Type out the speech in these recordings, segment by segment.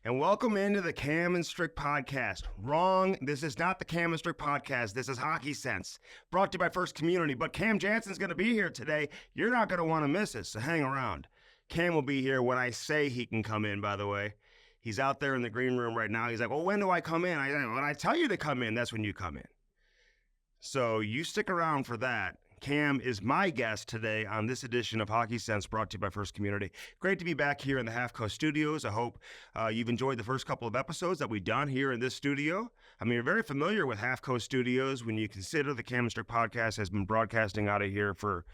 and welcome into the Cam and Strick podcast. Wrong, this is not the Cam and Strick podcast. This is Hockey Sense, brought to you by First Community. But Cam Janssen's going to be here today. You're not going to want to miss it, so hang around. Cam will be here when I say he can come in, by the way. He's out there in the green room right now. He's like, well, when do I come in? When I tell you to come in, that's when you come in. So you stick around for that. Cam is my guest today on this edition of Hockey Sense, brought to you by First Community. Great to be back here in the Half Coast Studios. I hope you've enjoyed the first couple of episodes that we've done here in this studio. I mean, you're very familiar with Half Coast Studios when you consider the Cam and Strick podcast has been broadcasting out of here for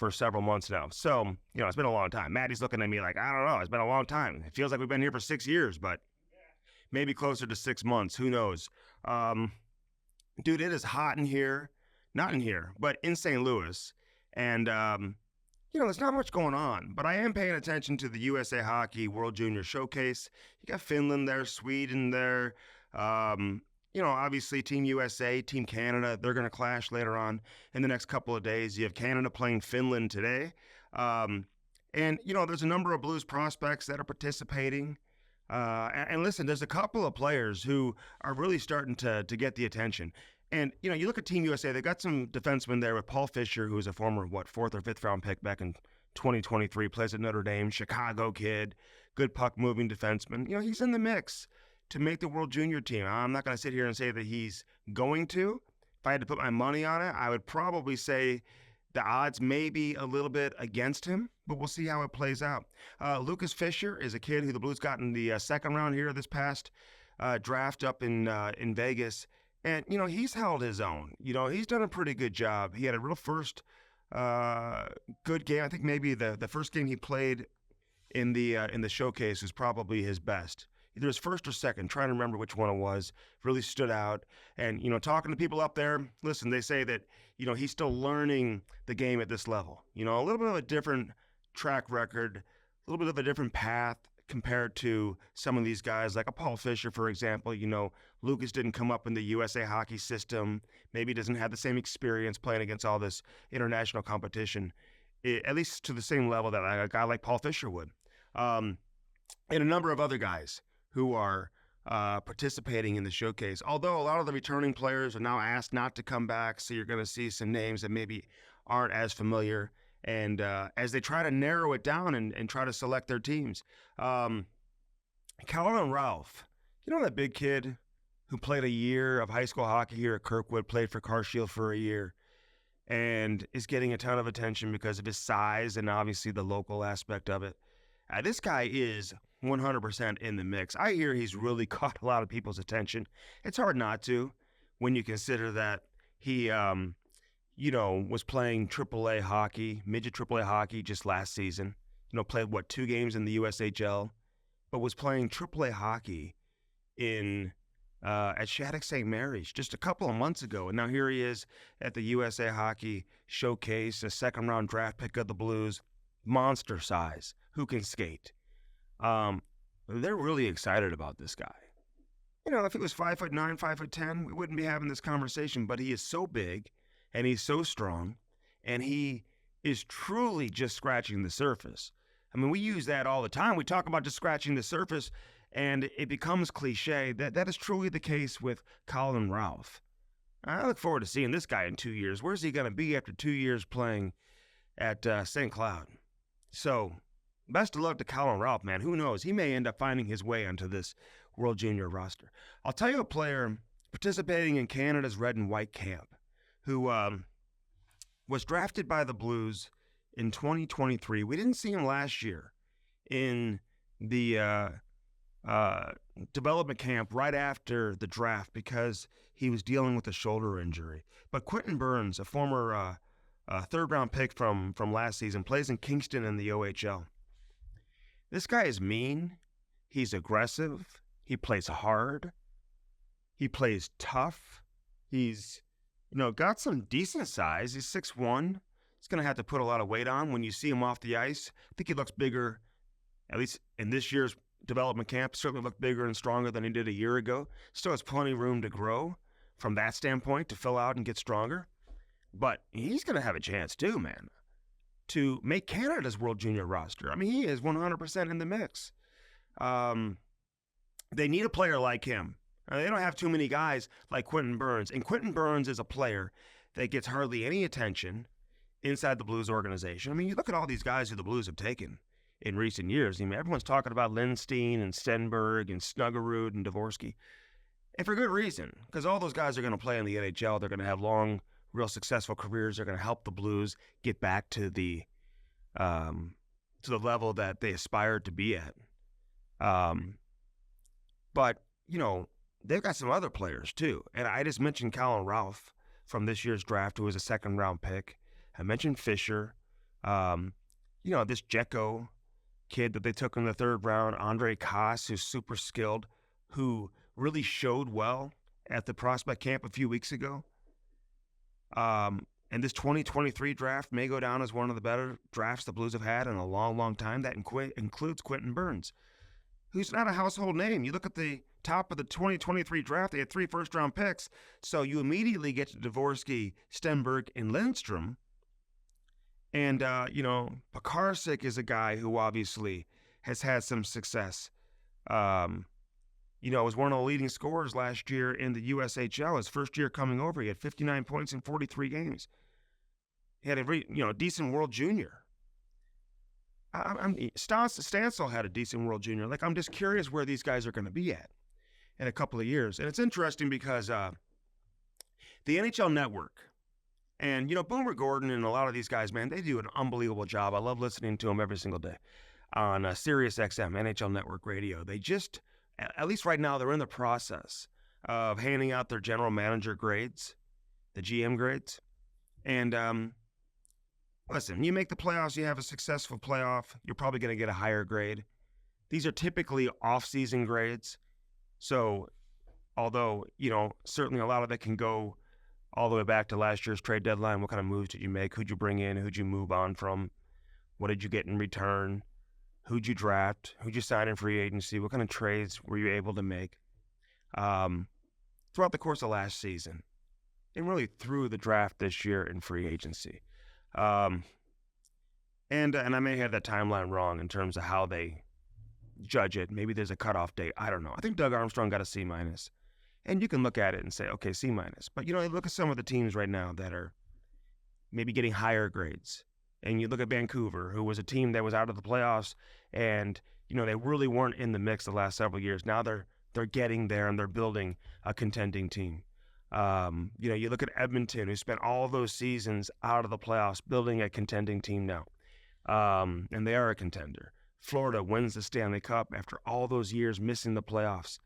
several months now. So, it's been a long time. Maddie's looking at me like, I don't know. It's been a long time. It feels like we've been here for 6 years, but maybe closer to 6 months. Who knows? Dude, it is hot in here. Not in here, but in St. Louis. And, there's not much going on, but I am paying attention to the USA Hockey World Junior Showcase. You got Finland there, Sweden there. Obviously Team USA, Team Canada, they're going to clash later on in the next couple of days. You have Canada playing Finland today. There's a number of Blues prospects that are participating. And listen, there's a couple of players who are really starting to get the attention. And, you look at Team USA, they've got some defensemen there with Paul Fisher, who was a former, 4th or 5th round pick back in 2023, plays at Notre Dame, Chicago kid, good puck-moving defenseman. He's in the mix to make the World Junior team. I'm not going to sit here and say that he's going to. If I had to put my money on it, I would probably say the odds may be a little bit against him, but we'll see how it plays out. Lucas Fisher is a kid who the Blues got in the second round here this past draft up in Vegas. And, he's held his own. He's done a pretty good job. He had a real first good game. I think maybe the first game he played in the showcase was probably his best. Either his first or second, trying to remember which one it was, really stood out. And, talking to people up there, listen, they say that, he's still learning the game at this level. A little bit of a different track record, a little bit of a different path compared to some of these guys, like a Paul Fisher, for example. Lucas didn't come up in the USA Hockey system, maybe doesn't have the same experience playing against all this international competition, at least to the same level that a guy like Paul Fisher would. And a number of other guys who are participating in the showcase, although a lot of the returning players are now asked not to come back, so you're going to see some names that maybe aren't as familiar. And as they try to narrow it down and try to select their teams. Colin Ralph, that big kid who played a year of high school hockey here at Kirkwood, played for Carshield for a year, and is getting a ton of attention because of his size and obviously the local aspect of it. This guy is 100% in the mix. I hear he's really caught a lot of people's attention. It's hard not to when you consider that he was playing AAA hockey, midget AAA hockey just last season. Played, 2 games in the USHL, but was playing AAA hockey at Shattuck St. Mary's just a couple of months ago. And now here he is at the USA Hockey Showcase, a second-round draft pick of the Blues, monster size, who can skate. They're really excited about this guy. If he was 5'9", 5'10", we wouldn't be having this conversation, but he is so big, and he's so strong, and he is truly just scratching the surface. I mean, we use that all the time. We talk about just scratching the surface, and it becomes cliche. That is truly the case with Colin Ralph. I look forward to seeing this guy in 2 years. Where's he going to be after 2 years playing at St. Cloud? So, best of luck to Colin Ralph, man. Who knows? He may end up finding his way onto this World Junior roster. I'll tell you a player participating in Canada's Red and White Camp who was drafted by the Blues in 2023. We didn't see him last year in the development camp right after the draft because he was dealing with a shoulder injury. But Quentin Burns, a former third-round pick from last season, plays in Kingston in the OHL. This guy is mean. He's aggressive. He plays hard. He plays tough. He's got some decent size. He's 6'1". He's going to have to put a lot of weight on when you see him off the ice. I think he looks bigger, at least in this year's development camp, certainly looked bigger and stronger than he did a year ago. Still has plenty of room to grow from that standpoint, to fill out and get stronger. But he's going to have a chance too, man, to make Canada's World Junior roster. I mean, he is 100% in the mix. They need a player like him. They don't have too many guys like Quentin Burns. And Quentin Burns is a player that gets hardly any attention inside the Blues organization. I mean, you look at all these guys who the Blues have taken in recent years. I mean, everyone's talking about Lindstein and Stenberg and Snuggerud and Dvorsky. And for good reason, because all those guys are going to play in the NHL. They're going to have long, real successful careers. They're going to help the Blues get back to the level that they aspired to be at. But, you know, they've got some other players too. And I just mentioned Colin Ralph from this year's draft, who was a second-round pick. I mentioned Fisher. This Jekko kid that they took in the third round, Andre Koss, who's super skilled, who really showed well at the prospect camp a few weeks ago. And this 2023 draft may go down as one of the better drafts the Blues have had in a long, long time. That includes Quentin Burns, who's not a household name. You look at the top of the 2023 draft, they had 3 first-round picks, so you immediately get to Dvorsky, Stenberg, and Lindstrom. And, Pekarsik is a guy who obviously has had some success. Was one of the leading scorers last year in the USHL. His first year coming over, he had 59 points in 43 games. He had a decent World Junior. Stansel had a decent World Junior. I'm just curious where these guys are going to be at in a couple of years. And it's interesting because the NHL Network, and, Boomer Gordon and a lot of these guys, man, they do an unbelievable job. I love listening to them every single day on Sirius XM, NHL Network Radio. They just, at least right now, they're in the process of handing out their general manager grades, the GM grades. And listen, you make the playoffs, you have a successful playoff, you're probably going to get a higher grade. These are typically off-season grades. So, although, certainly a lot of it can go all the way back to last year's trade deadline. What kind of moves did you make? Who'd you bring in? Who'd you move on from? What did you get in return? Who'd you draft? Who'd you sign in free agency? What kind of trades were you able to make throughout the course of last season? And really through the draft this year in free agency. And I may have that timeline wrong in terms of how they judge it. Maybe there's a cutoff date. I don't know. I think Doug Armstrong got a C-. And you can look at it and say, okay, C-. But, look at some of the teams right now that are maybe getting higher grades. And you look at Vancouver, who was a team that was out of the playoffs, and, they really weren't in the mix the last several years. Now they're getting there, and they're building a contending team. You look at Edmonton, who spent all those seasons out of the playoffs building a contending team now. And they are a contender. Florida wins the Stanley Cup after all those years missing the playoffs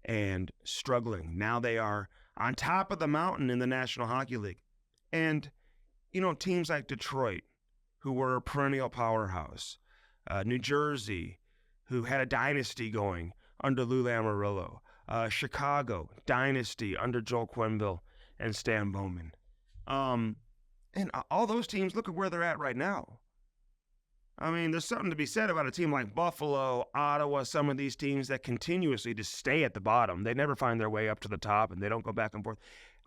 and struggling. Now they are on top of the mountain in the National Hockey League. And, teams like Detroit, who were a perennial powerhouse, New Jersey, who had a dynasty going under Lou Lamoriello, Chicago, dynasty under Joel Quenneville and Stan Bowman. And all those teams, look at where they're at right now. I mean, there's something to be said about a team like Buffalo, Ottawa, some of these teams that continuously just stay at the bottom. They never find their way up to the top, and they don't go back and forth.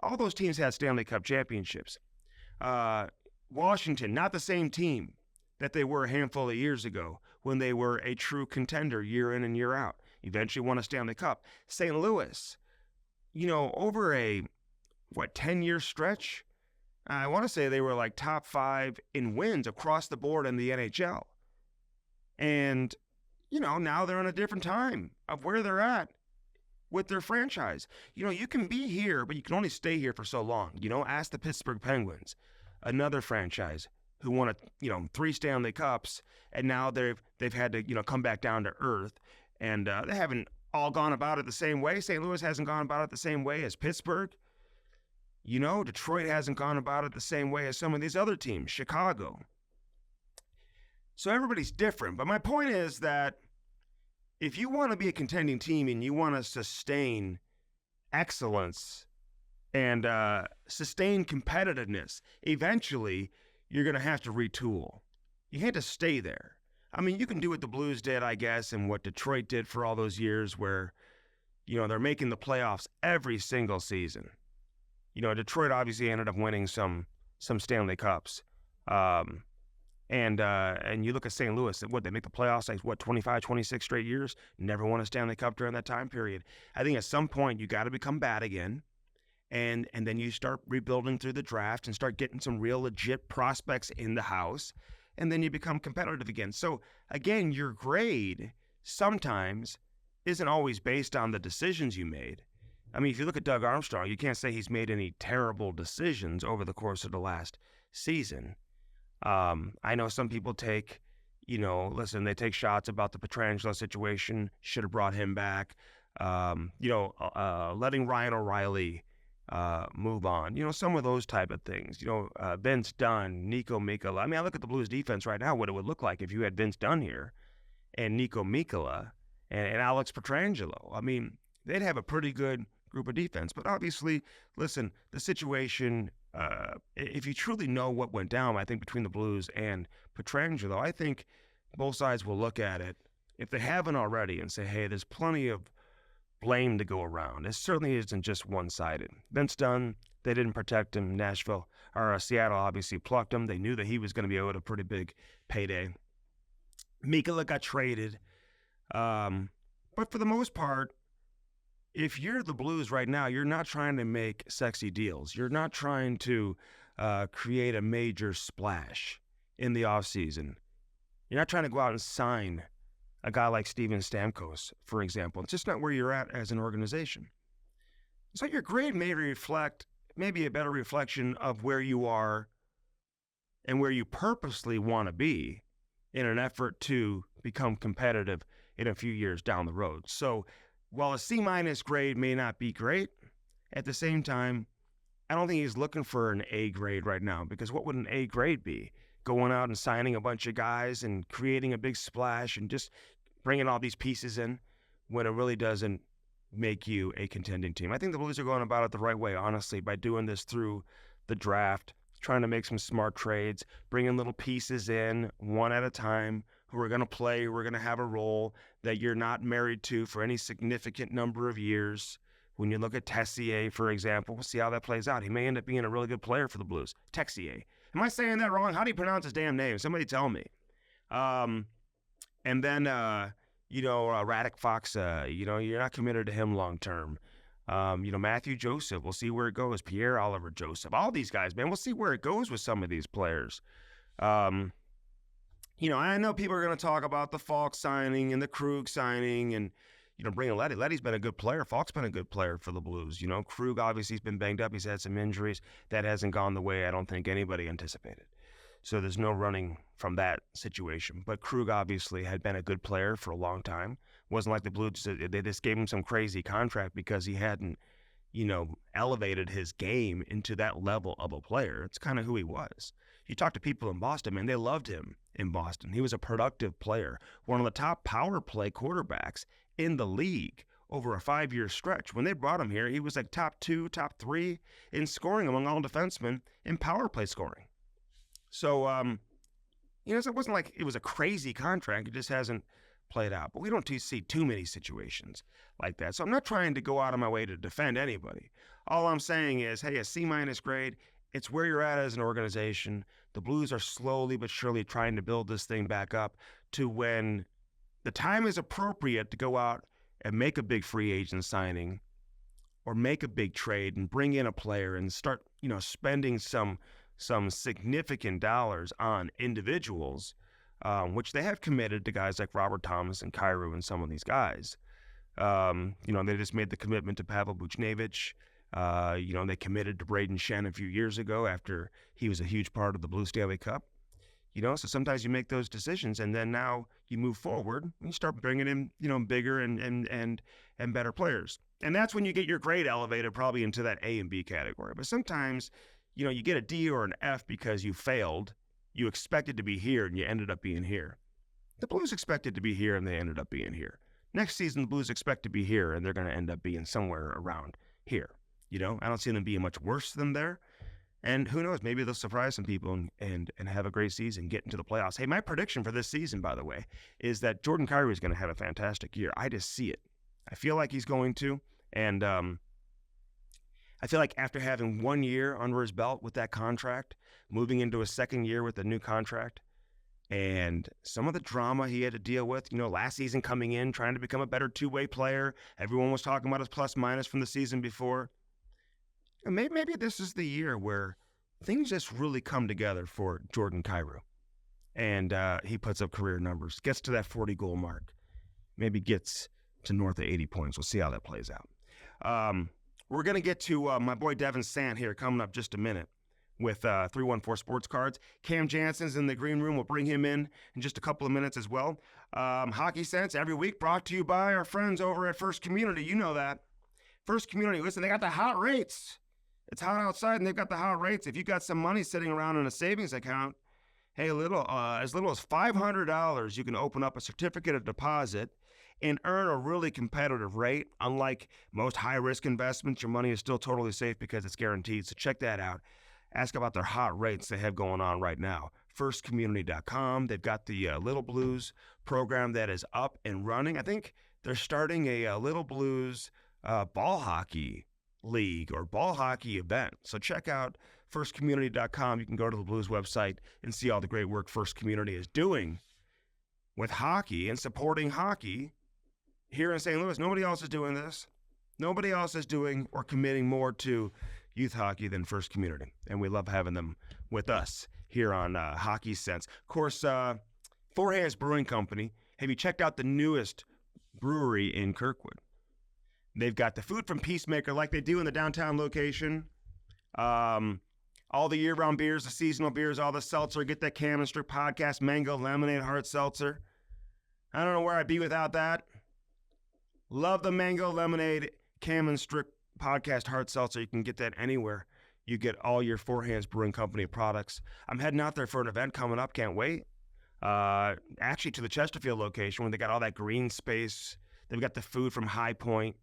All those teams had Stanley Cup championships. Washington, not the same team that they were a handful of years ago when they were a true contender year in and year out. Eventually won a Stanley Cup. St. Louis, over a, 10-year stretch? I want to say they were top 5 in wins across the board in the NHL. And, now they're in a different time of where they're at with their franchise. You can be here, but you can only stay here for so long. Ask the Pittsburgh Penguins, another franchise who won 3 Stanley Cups, and now they've had to, come back down to earth. And they haven't all gone about it the same way. St. Louis hasn't gone about it the same way as Pittsburgh. Detroit hasn't gone about it the same way as some of these other teams, Chicago. So everybody's different. But my point is that if you want to be a contending team and you want to sustain excellence and sustain competitiveness, eventually you're going to have to retool. You can't just stay there. I mean, you can do what the Blues did, I guess, and what Detroit did for all those years where, they're making the playoffs every single season. Detroit obviously ended up winning some Stanley Cups. And you look at St. Louis, what, they make the playoffs like, 25, 26 straight years? Never won a Stanley Cup during that time period. I think at some point you got to become bad again. And then you start rebuilding through the draft and start getting some real legit prospects in the house. And then you become competitive again. So, again, your grade sometimes isn't always based on the decisions you made. I mean, if you look at Doug Armstrong, you can't say he's made any terrible decisions over the course of the last season. I know some people take, they take shots about the Pietrangelo situation, should have brought him back. Letting Ryan O'Reilly move on. Some of those type of things. Vince Dunn, Nico Mikkola. I mean, I look at the Blues defense right now, what it would look like if you had Vince Dunn here and Nico Mikkola and Alex Pietrangelo. I mean, they'd have a pretty good group of defense. But obviously, listen, the situation, if you truly know what went down, I think, between the Blues and Pietrangelo, I think both sides will look at it, if they haven't already, and say, hey, there's plenty of blame to go around. It certainly isn't just one-sided. Vince Dunn, they didn't protect him. Seattle obviously plucked him. They knew that he was going to be owed a pretty big payday. Mikkola got traded. But for the most part, if you're the Blues right now, you're not trying to make sexy deals. You're not trying to create a major splash in the offseason. You're not trying to go out and sign a guy like Steven Stamkos, for example. It's just not where you're at as an organization. So your grade may reflect, maybe a better reflection of where you are and where you purposely want to be in an effort to become competitive in a few years down the road. So while a C- grade may not be great, at the same time, I don't think he's looking for an A grade right now, because what would an A grade be? Going out and signing a bunch of guys and creating a big splash and just bringing all these pieces in when it really doesn't make you a contending team. I think the Blues are going about it the right way, honestly, by doing this through the draft, trying to make some smart trades, bringing little pieces in one at a time who are going to play, who are going to have a role that you're not married to for any significant number of years. When you look at Tessier, for example, we'll see how that plays out. He may end up being a really good player for the Blues. Texier. Am I saying that wrong? How do you pronounce his damn name? Somebody tell me. And then, Radek Faksa, you're not committed to him long term. Matthew Joseph, we'll see where it goes. Pierre-Olivier Joseph, all these guys, man, we'll see where it goes with some of these players. I know people are going to talk about the Falk signing and the Krug signing and, bringing Leddy. Leddy's been a good player. Falk's been a good player for the Blues. Krug obviously has been banged up. He's had some injuries. That hasn't gone the way I don't think anybody anticipated. So there's no running from that situation. But Krug obviously had been a good player for a long time. Wasn't like the Blues, they just gave him some crazy contract because he hadn't, elevated his game into that level of a player. It's kind of who he was. You talk to people in Boston, man, they loved him in Boston. He was a productive player, one of the top power play quarterbacks in the league over a 5-year stretch. When they brought him here, he was like top 2, top 3 in scoring among all defensemen in power play scoring. So, so it wasn't like it was a crazy contract. It just hasn't played out. But we don't see too many situations like that. So I'm not trying to go out of my way to defend anybody. All I'm saying is, hey, a C- grade, it's where you're at as an organization. The Blues are slowly but surely trying to build this thing back up to when the time is appropriate to go out and make a big free agent signing or make a big trade and bring in a player and start, spending some significant dollars on individuals, which they have committed to guys like Robert Thomas and Kyrou and some of these guys. They just made the commitment to Pavel Buchnevich. They committed to Braden Shen a few years ago after he was a huge part of the Blue Stanley Cup. So sometimes you make those decisions and then now you move forward and you start bringing in, bigger and better players. And that's when you get your grade elevated probably into that A and B category. But sometimes, you get a D or an F because you failed. You expected to be here and you ended up being here. The Blues expected to be here and they ended up being here. Next season, the Blues expect to be here and they're going to end up being somewhere around here. I don't see them being much worse than there. And who knows, maybe they'll surprise some people and have a great season, get into the playoffs. Hey, my prediction for this season, by the way, is that Jordan Kyrou is going to have a fantastic year. I just see it. I feel like he's going to. And I feel like after having 1 year under his belt with that contract, moving into a second year with a new contract, And some of the drama he had to deal with, last season coming in, trying to become a better two-way player. Everyone was talking about his plus-minus from the season before. And maybe this is the year where things just really come together for Jordan Kyrou. And he puts up career numbers, gets to that 40-goal mark, maybe gets to north of 80 points. We'll see how that plays out. We're going to get to my boy Devin Sant here coming up just a minute with 314 Sports Cards. Cam Janssen's in the green room. We'll bring him in just a couple of minutes as well. Hockey Sense every week brought to you by our friends over at First Community. You know that. First Community, listen, they got the hot rates. It's hot outside, and they've got the hot rates. If you got some money sitting around in a savings account, hey, as little as $500, you can open up a certificate of deposit and earn a really competitive rate. Unlike most high-risk investments, your money is still totally safe because it's guaranteed. So check that out. Ask about their hot rates they have going on right now. FirstCommunity.com. They've got the Little Blues program that is up and running. I think they're starting a Little Blues ball hockey league or ball hockey event. So check out FirstCommunity.com. You can go to the Blues website and see all the great work First Community is doing with hockey and supporting hockey here in St. Louis. Nobody else is doing this. Nobody else is doing or committing more to youth hockey than First Community, and we love having them with us here on Hockey Sense. Of course, Four Hands Brewing Company. Have you checked out the newest brewery in Kirkwood? They've got the food from Peacemaker like they do in the downtown location. All the year-round beers, the seasonal beers, all the seltzer. Get that Cam and Strick podcast, mango, lemonade, hard seltzer. I don't know where I'd be without that. Love the mango, lemonade, Cam and Strick podcast hard seltzer. You can get that anywhere you get all your Four Hands Brewing Company products. I'm heading out there for an event coming up. Can't wait. Actually, to the Chesterfield location where they got all that green space. They've got the food from High Point.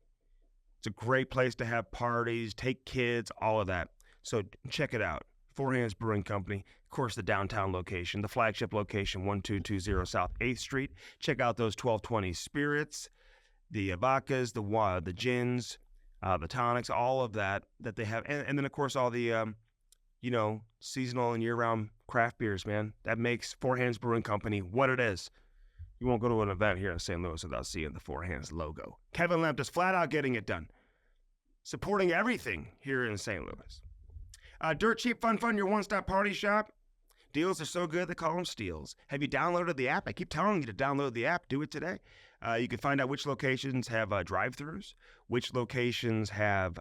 It's a great place to have parties, take kids, all of that. So check it out. Four Hands Brewing Company. Of course, the downtown location, the flagship location, 1220 South 8th Street. Check out those 1220 spirits, the vodkas, the gins, the tonics, all of that they have. And then, of course, all the, seasonal and year-round craft beers, man. That makes Four Hands Brewing Company what it is. You won't go to an event here in St. Louis without seeing the Four Hands logo. Kevin Lemp is flat out getting it done. Supporting everything here in St. Louis. Dirt Cheap Fun, your one-stop party shop. Deals are so good, they call them steals. Have you downloaded the app? I keep telling you to download the app. Do it today. You can find out which locations have drive-thrus, which locations have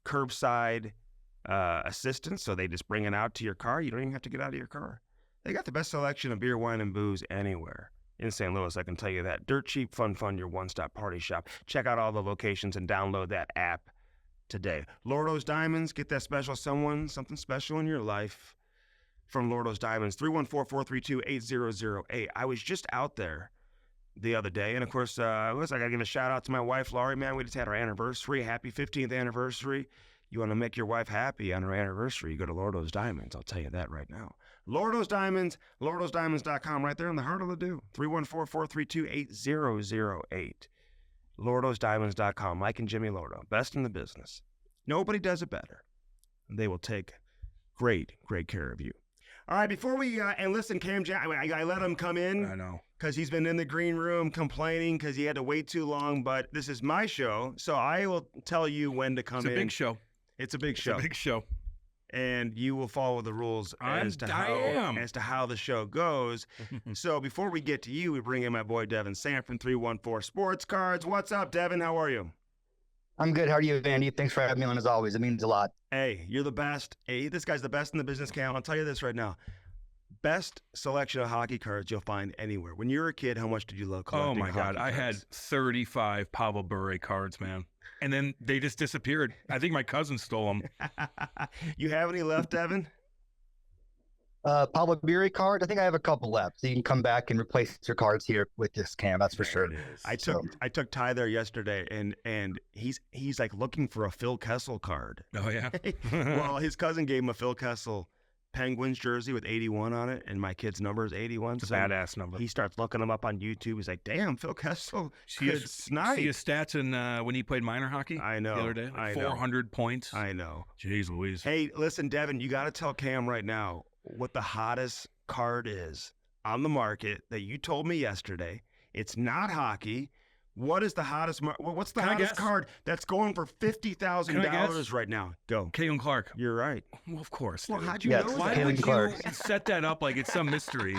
curbside assistance, so they just bring it out to your car. You don't even have to get out of your car. They got the best selection of beer, wine, and booze anywhere in St. Louis, I can tell you that. Dirt Cheap Fun, your one-stop party shop. Check out all the locations and download that app today. Lordo's Diamonds, get that special someone, something special in your life from Lordo's Diamonds, 314-432-8008. I was just out there the other day, and of course, I got to give a shout out to my wife, Laurie, man. We just had our anniversary. Happy 15th anniversary. You want to make your wife happy on her anniversary, you go to Lordo's Diamonds. I'll tell you that right now. Lordo's Diamonds, lordosdiamonds.com, right there in the heart of the do. 314-432-8008. lordosdiamonds.com. Mike and Jimmy Lordo, best in the business. Nobody does it better. They will take great care of you. All right, before we, and listen, Cam, I let him come in. I know. Because he's been in the green room complaining because he had to wait too long, but this is my show, so I will tell you when to come in. It's a big show. It's a big show. It's a big show. And you will follow the rules as to how the show goes. So before we get to you, we bring in my boy Devin Sant from 314 Sports Cards. What's up, Devin? How are you? I'm good. How are you, Andy? Thanks for having me on as always. It means a lot. Hey, you're the best. Hey, this guy's the best in the business, Cam. I'll tell you this right now. Best selection of hockey cards you'll find anywhere. When you were a kid, how much did you love collecting hockey cards? Oh, my God. I had 35 Pavel Bure cards, man. And then they just disappeared. I think my cousin stole them. You have any left, Devin? Pavel Bure card? I think I have a couple left. So you can come back and replace your cards here with this, Cam. That's for sure. I took Ty there yesterday, and he's like looking for a Phil Kessel card. Oh, yeah? Well, his cousin gave him a Phil Kessel Penguins jersey with 81 on it, and my kid's number is 81. It's a badass number. He starts looking them up on YouTube. He's like, damn, Phil Kessel could snipe. See his stats in when he played minor hockey? I know. The other day? 400 points. I know. Jeez Louise. Hey, listen, Devin, you got to tell Cam right now what the hottest card is on the market that you told me yesterday. It's not hockey. What is the hottest? What's the Can I hottest guess? card that's going for $50,000 Can I guess? right now? Go. Caitlin Clark. You're right. Well, of course. Well, dude. how'd you Yes, know Why that? would Caitlin Clark. you set that up like it's some mystery?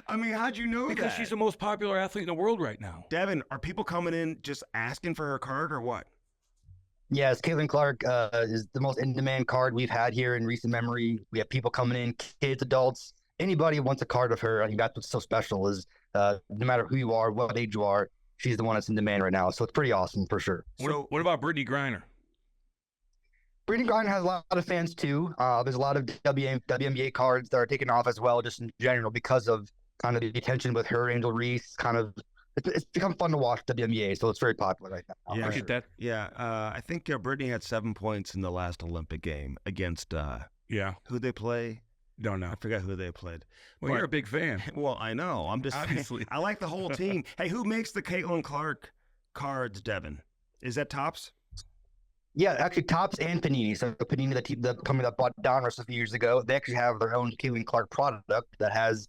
I mean, how'd you know Because that? she's the most popular athlete in the world right now. Devin, are people coming in just asking for her card or what? Yes, Caitlin Clark is the most in-demand card we've had here in recent memory. We have people coming in, kids, adults, anybody who wants a card of her. I think that's what's so special is no matter who you are, what age you are, she's the one that's in demand right now. So it's pretty awesome for sure. What about Brittany Griner? Brittany Griner has a lot of fans too. There's a lot of WNBA cards that are taken off as well, just in general, because of kind of the attention with her, Angel Reese. It's become fun to watch WNBA, so it's very popular right now. Yeah. I for get sure. that. Yeah, I think Brittany had 7 points in the last Olympic game against Yeah. who they play. Don't know. I forgot who they played. Well, But- you're a big fan. Well, I know. I'm just Obviously. I like the whole team. Hey, who makes the Caitlin Clark cards, Devin? Is that Topps? Yeah, actually, Topps and Panini. So Panini, the company that bought Donruss a few years ago, they actually have their own Caitlin Clark product that has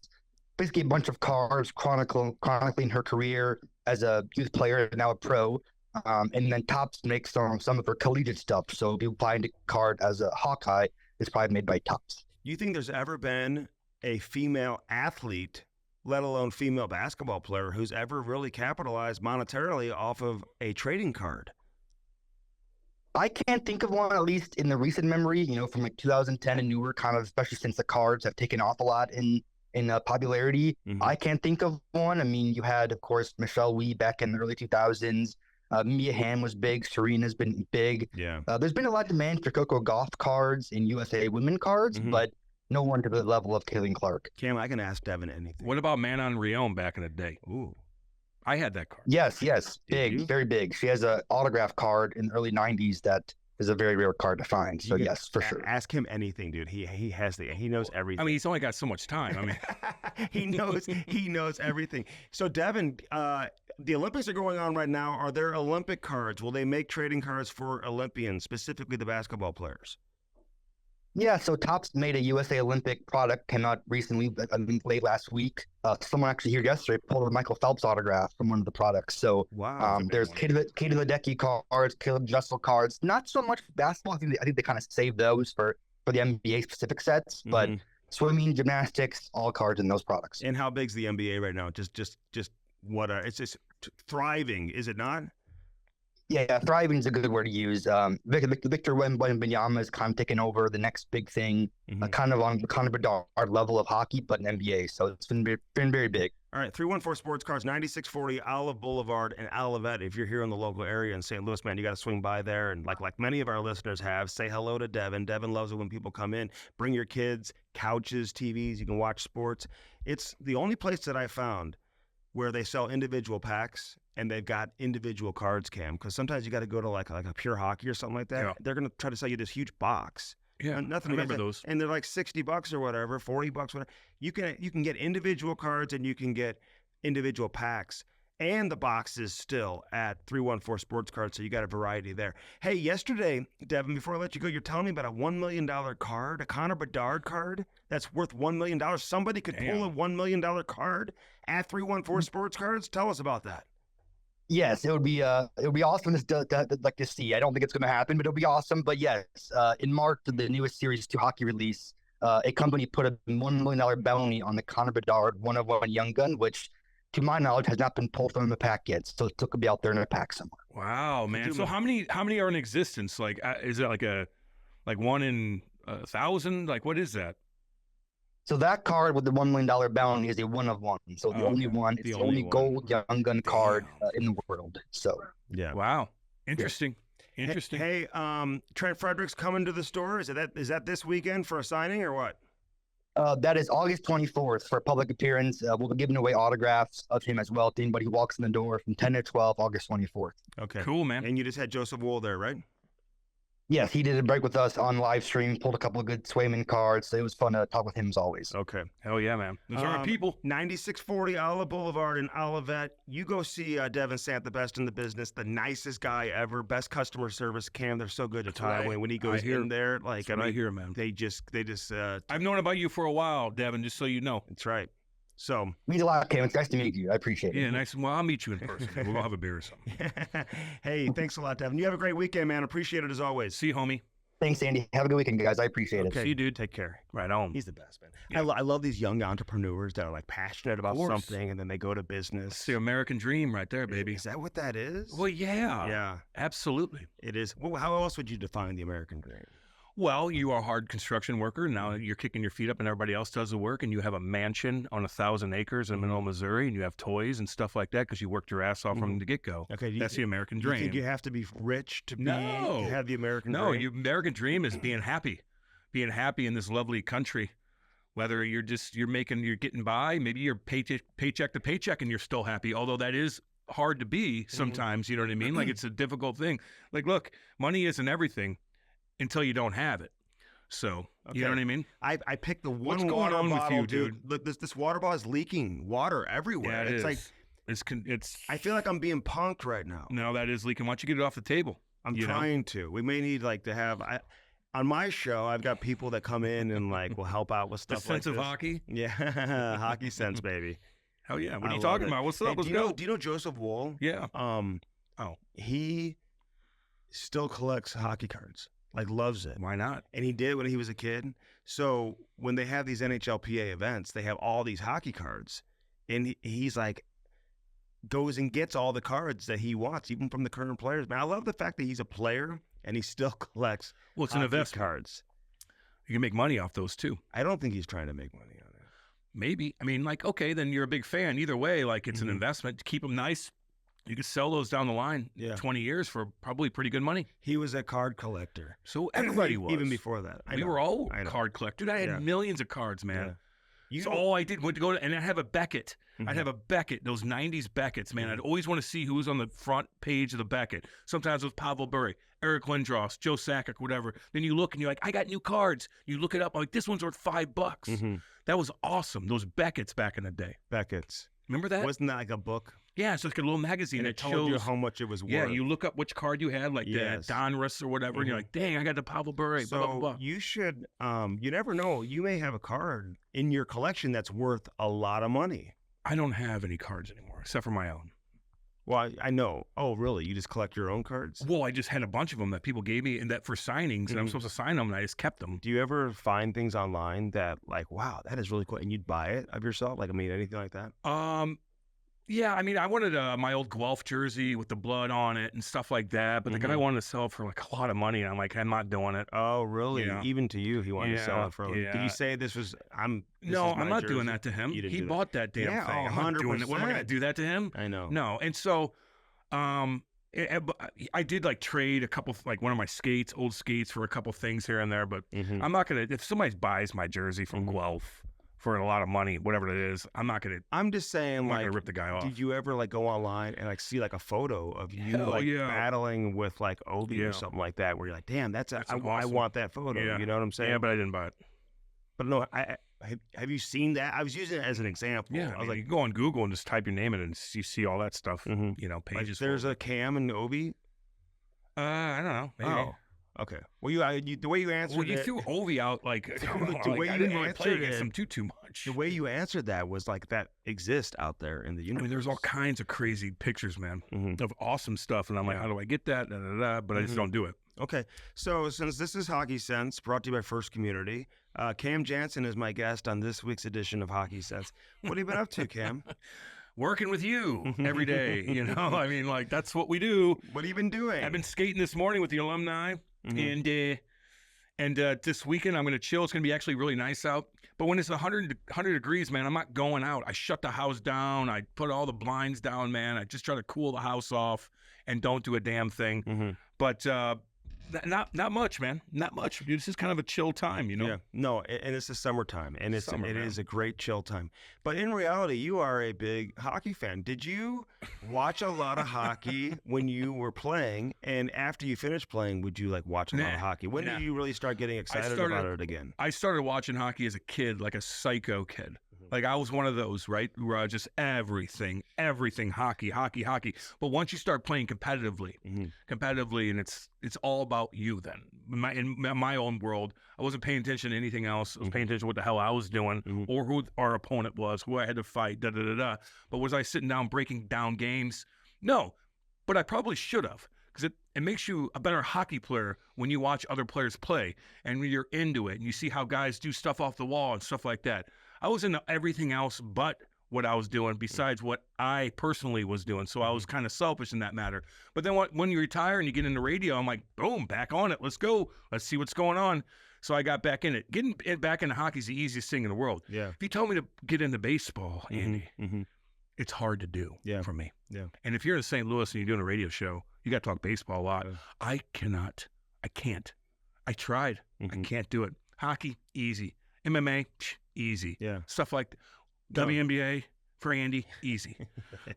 basically a bunch of cards chronicling her career as a youth player and now a pro. And then Topps makes some of her collegiate stuff. So if you find a card as a Hawkeye, it's probably made by Topps. You think there's ever been a female athlete, let alone female basketball player, who's ever really capitalized monetarily off of a trading card? I can't think of one, at least in the recent memory, from like 2010 and newer, kind of, especially since the cards have taken off a lot in popularity. Mhm. I can't think of one. I mean, you had, of course, Michelle Wee back in the early 2000s. Mia Hamm was big. Serena's been big. Yeah. There's been a lot of demand for Coco Gauff cards and USA women cards, Mhm. but no one to the level of Caitlin Clark. Cam, I can ask Devin anything. What about Manon Rhéaume back in the day? Ooh. I had that card. Yes, Did big, you? very big. She has an autograph card in the early 90s that is a very rare card to find. So You can yes, for sure. Ask him anything, dude. He knows everything. I mean, he's only got so much time. I mean, he knows everything. So Devin, the Olympics are going on right now. Are there Olympic cards? Will they make trading cards for Olympians, specifically the basketball players? Yeah, so Topps made a USA Olympic product, came out recently, I think late last week. Someone actually here yesterday pulled a Michael Phelps autograph from one of the products. So Wow. there's Katie Ledecky cards, Caleb Dressel cards. Not so much basketball. I think they kind of saved those for the NBA specific sets, but Mhm. swimming, gymnastics, all cards in those products. And how big's the NBA right now? Just what? It's just thriving, is it not? Yeah, thriving is a good word to use. Victor Wembanyama is kind of taking over the next big thing, Mhm. kind of on the Connor Bedard level of hockey, but in NBA. So it's been very big. All right, 314 Sports Cards, 9640 Olive Boulevard in Olivet. If you're here in the local area in St. Louis, man, you got to swing by there. And like many of our listeners have, say hello to Devin. Devin loves it when people come in. Bring your kids, couches, TVs. You can watch sports. It's the only place that I found where they sell individual packs and they've got individual cards, Cam. Because sometimes you got to go to like a Pure Hockey or something like that. Yeah. They're going to try to sell you this huge box. yeah, Nothing I remember against those. and they're like $60 or whatever, $40, whatever. You can get individual cards and you can get individual packs and the boxes still at 314 Sports Cards, so you got a variety there. Hey, yesterday, Devin, before I let you go, you're telling me about a $1 million card, a Connor Bedard card that's worth $1 million. Somebody could pull a $1 million card at 314 Sports Cards. Tell us about that. Yes, it would be awesome to see. I don't think it's going to happen, but it'll be awesome. But yes, in March, the newest Series 2 hockey release, a company put a $1 million bounty on the Connor Bedard 1-of-1 Young Gun, which, to my knowledge, has not been pulled from the pack yet. So it could be out there in a pack somewhere. Wow, man. do So my- how many are in existence? Like, is it like 1 in 1,000? Like, what is that? So that card with the $1 million bounty is a 1-of-1. So the Oh, only okay. one, The it's the only only one. gold Young Gun card Damn. in the world. So Yeah. Wow, interesting. Interesting. Hey, Trent Frederick's coming to the store. Is that this weekend for a signing or what? that is August 24th for a public appearance. We'll be giving away autographs of him as well to anybody who walks in the door from 10 to 12, August 24th. Okay. Cool, man. And you just had Joseph Wool there, right? Yes, he did a break with us on live stream, pulled a couple of good Swayman cards. So it was fun to talk with him as always. Okay. Hell yeah, man. Those are our people. 9640 Olive Boulevard in Olivet. You go see Devin Sant, the best in the business, the nicest guy ever, best customer service. Cam, they're so good to talk when he goes in there. Like, right here, man. They just. I've known about you for a while, Devin. Just so you know. That's right. So means a lot, Cam. It's nice to meet you. I appreciate it. Yeah, nice. Well, I'll meet you in person. We'll have a beer or something. Hey, thanks a lot, Devin. You have a great weekend, man. Appreciate it as always. See you, homie. Thanks, Andy. Have a good weekend, guys. I appreciate it. See you, dude. Take care. Right on. He's the best, man. Yeah. I love these young entrepreneurs that are like passionate about something and then they go to business. It's the American dream right there, baby. Is that what that is? Well, yeah. Yeah. Absolutely. It is. Well, how else would you define the American dream? Well, you are a hard construction worker. Now you're kicking your feet up and everybody else does the work, and you have a mansion on 1,000 acres in middle Missouri, and you have toys and stuff like that because you worked your ass off from the get-go. Okay, that's the American dream. You think you have to be rich to have the American dream? No, your American dream is being happy in this lovely country. Whether you're getting by, maybe you're paycheck to paycheck and you're still happy, although that is hard to be sometimes, you know what I mean? Like, it's a difficult thing. Like, look, money isn't everything until you don't have it. So, you know what I mean? I picked the one What's going water on with bottle, you, dude? Look, this water bottle is leaking water everywhere. Yeah, it's like it's. I feel like I'm being punked right now. No, that is leaking. Why don't you get it off the table? I'm trying to. We may need to have. On my show, I've got people that come in and will help out with stuff. The sense of hockey. Yeah, hockey sense, baby. Hell yeah! What are you talking about? What's up? Let's go. Do you know Joseph Wool? Yeah. He still collects hockey cards. Loves it. Why not? And he did when he was a kid. So when they have these NHLPA events, they have all these hockey cards. And he's goes and gets all the cards that he wants, even from the current players. Man, I love the fact that he's a player and he still collects it's an investment. Cards. You can make money off those too. I don't think he's trying to make money on it. Maybe. I mean, okay, then you're a big fan. Either way, it's an investment. Keep them nice. You could sell those down the line 20 years for probably pretty good money. He was a card collector. So everybody was. Even before that. We were all card collectors. Dude, I had millions of cards, man. So all I did was go to, and I have a Beckett. I'd have a Beckett, those 90s Becketts, man. I'd always want to see who was on the front page of the Beckett. Sometimes it was Pavel Bure, Eric Lindros, Joe Sakic, whatever. Then you look and you're like, I got new cards. You look it up. I'm like, this one's worth $5. That was awesome. Those Becketts back in the day. Becketts. Remember that? Wasn't that like a book? Yeah, it's like a little magazine. And it told you how much it was worth. Yeah, you look up which card you had, the Donruss or whatever, and you're like, dang, I got the Pavel Bure. So blah, blah, blah. You should, you never know. You may have a card in your collection that's worth a lot of money. I don't have any cards anymore, except for my own. Well, I know. Oh, really? You just collect your own cards? Well, I just had a bunch of them that people gave me and that for signings, and I'm supposed to sign them, and I just kept them. Do you ever find things online that wow, that is really cool, and you'd buy it of yourself? Anything like that? Yeah, I mean, I wanted my old Guelph jersey with the blood on it and stuff like that, but the guy wanted to sell it for a lot of money, and I'm like, I'm not doing it. Oh, really? Yeah. Even to you, he wanted to sell it for. Did you say this was? No, I'm not doing that to him. He bought that damn thing. I'm not doing it. What am I going to do that to him? I know. No, and so, I did trade a couple, one of my old skates for a couple things here and there, but I'm not gonna. If somebody buys my jersey from Guelph for a lot of money, whatever it is, I'm not gonna. I'm just saying, I'm not gonna rip the guy off. Did you ever go online and see a photo of you battling with Obi or something like that, where you're like, damn, that's awesome. I want that photo. Yeah. You know what I'm saying? Yeah, but I didn't buy it. But no, have you seen that? I was using it as an example. Yeah, I was you go on Google and just type your name in, and you see all that stuff. Pages. There's a Cam and Obi. I don't know. Maybe. Oh. Okay. Well, the way you answered you threw Ovi out the way I you didn't really answered play against him too much. The way you answered that was that exists out there in the universe. I mean, there's all kinds of crazy pictures, man, of awesome stuff, and I'm like, how do I get that? But I just don't do it. Okay. So since this is Hockey Sense, brought to you by First Community, Cam Janssen is my guest on this week's edition of Hockey Sense. What have you been up to, Cam? Working with you every day, I mean, that's what we do. What have you been doing? I've been skating this morning with the alumni, and this weekend I'm going to chill. It's going to be actually really nice out. But when it's 100 degrees, man, I'm not going out. I shut the house down. I put all the blinds down, man. I just try to cool the house off and don't do a damn thing. But Not much, man. Not much. Dude, this is kind of a chill time, you know? Yeah. No, and it's the summertime, and it is a great chill time. But in reality, you are a big hockey fan. Did you watch a lot of hockey when you were playing? And after you finished playing, would you like watch a lot of hockey? When did you really start getting excited about it again? I started watching hockey as a kid, like a psycho kid. Like I was one of those, right? Where just everything, hockey. But once you start playing competitively, and it's all about you then. In my own world, I wasn't paying attention to anything else. I was paying attention to what the hell I was doing or who our opponent was, who I had to fight, da-da-da-da. But was I sitting down breaking down games? No, but I probably should have. Because it makes you a better hockey player when you watch other players play and when you're into it and you see how guys do stuff off the wall and stuff like that. I was into everything else but what I was doing besides what I personally was doing. So I was kind of selfish in that matter. But then when you retire and you get into radio, I'm like, boom, back on it. Let's go. Let's see what's going on. So I got back in it. Getting back into hockey is the easiest thing in the world. Yeah. If you told me to get into baseball, Andy, it's hard to do for me. Yeah. And if you're in St. Louis and you're doing a radio show, you got to talk baseball a lot. I can't. I tried. I can't do it. Hockey, easy. MMA, easy. Yeah. Stuff like WNBA for Andy, easy.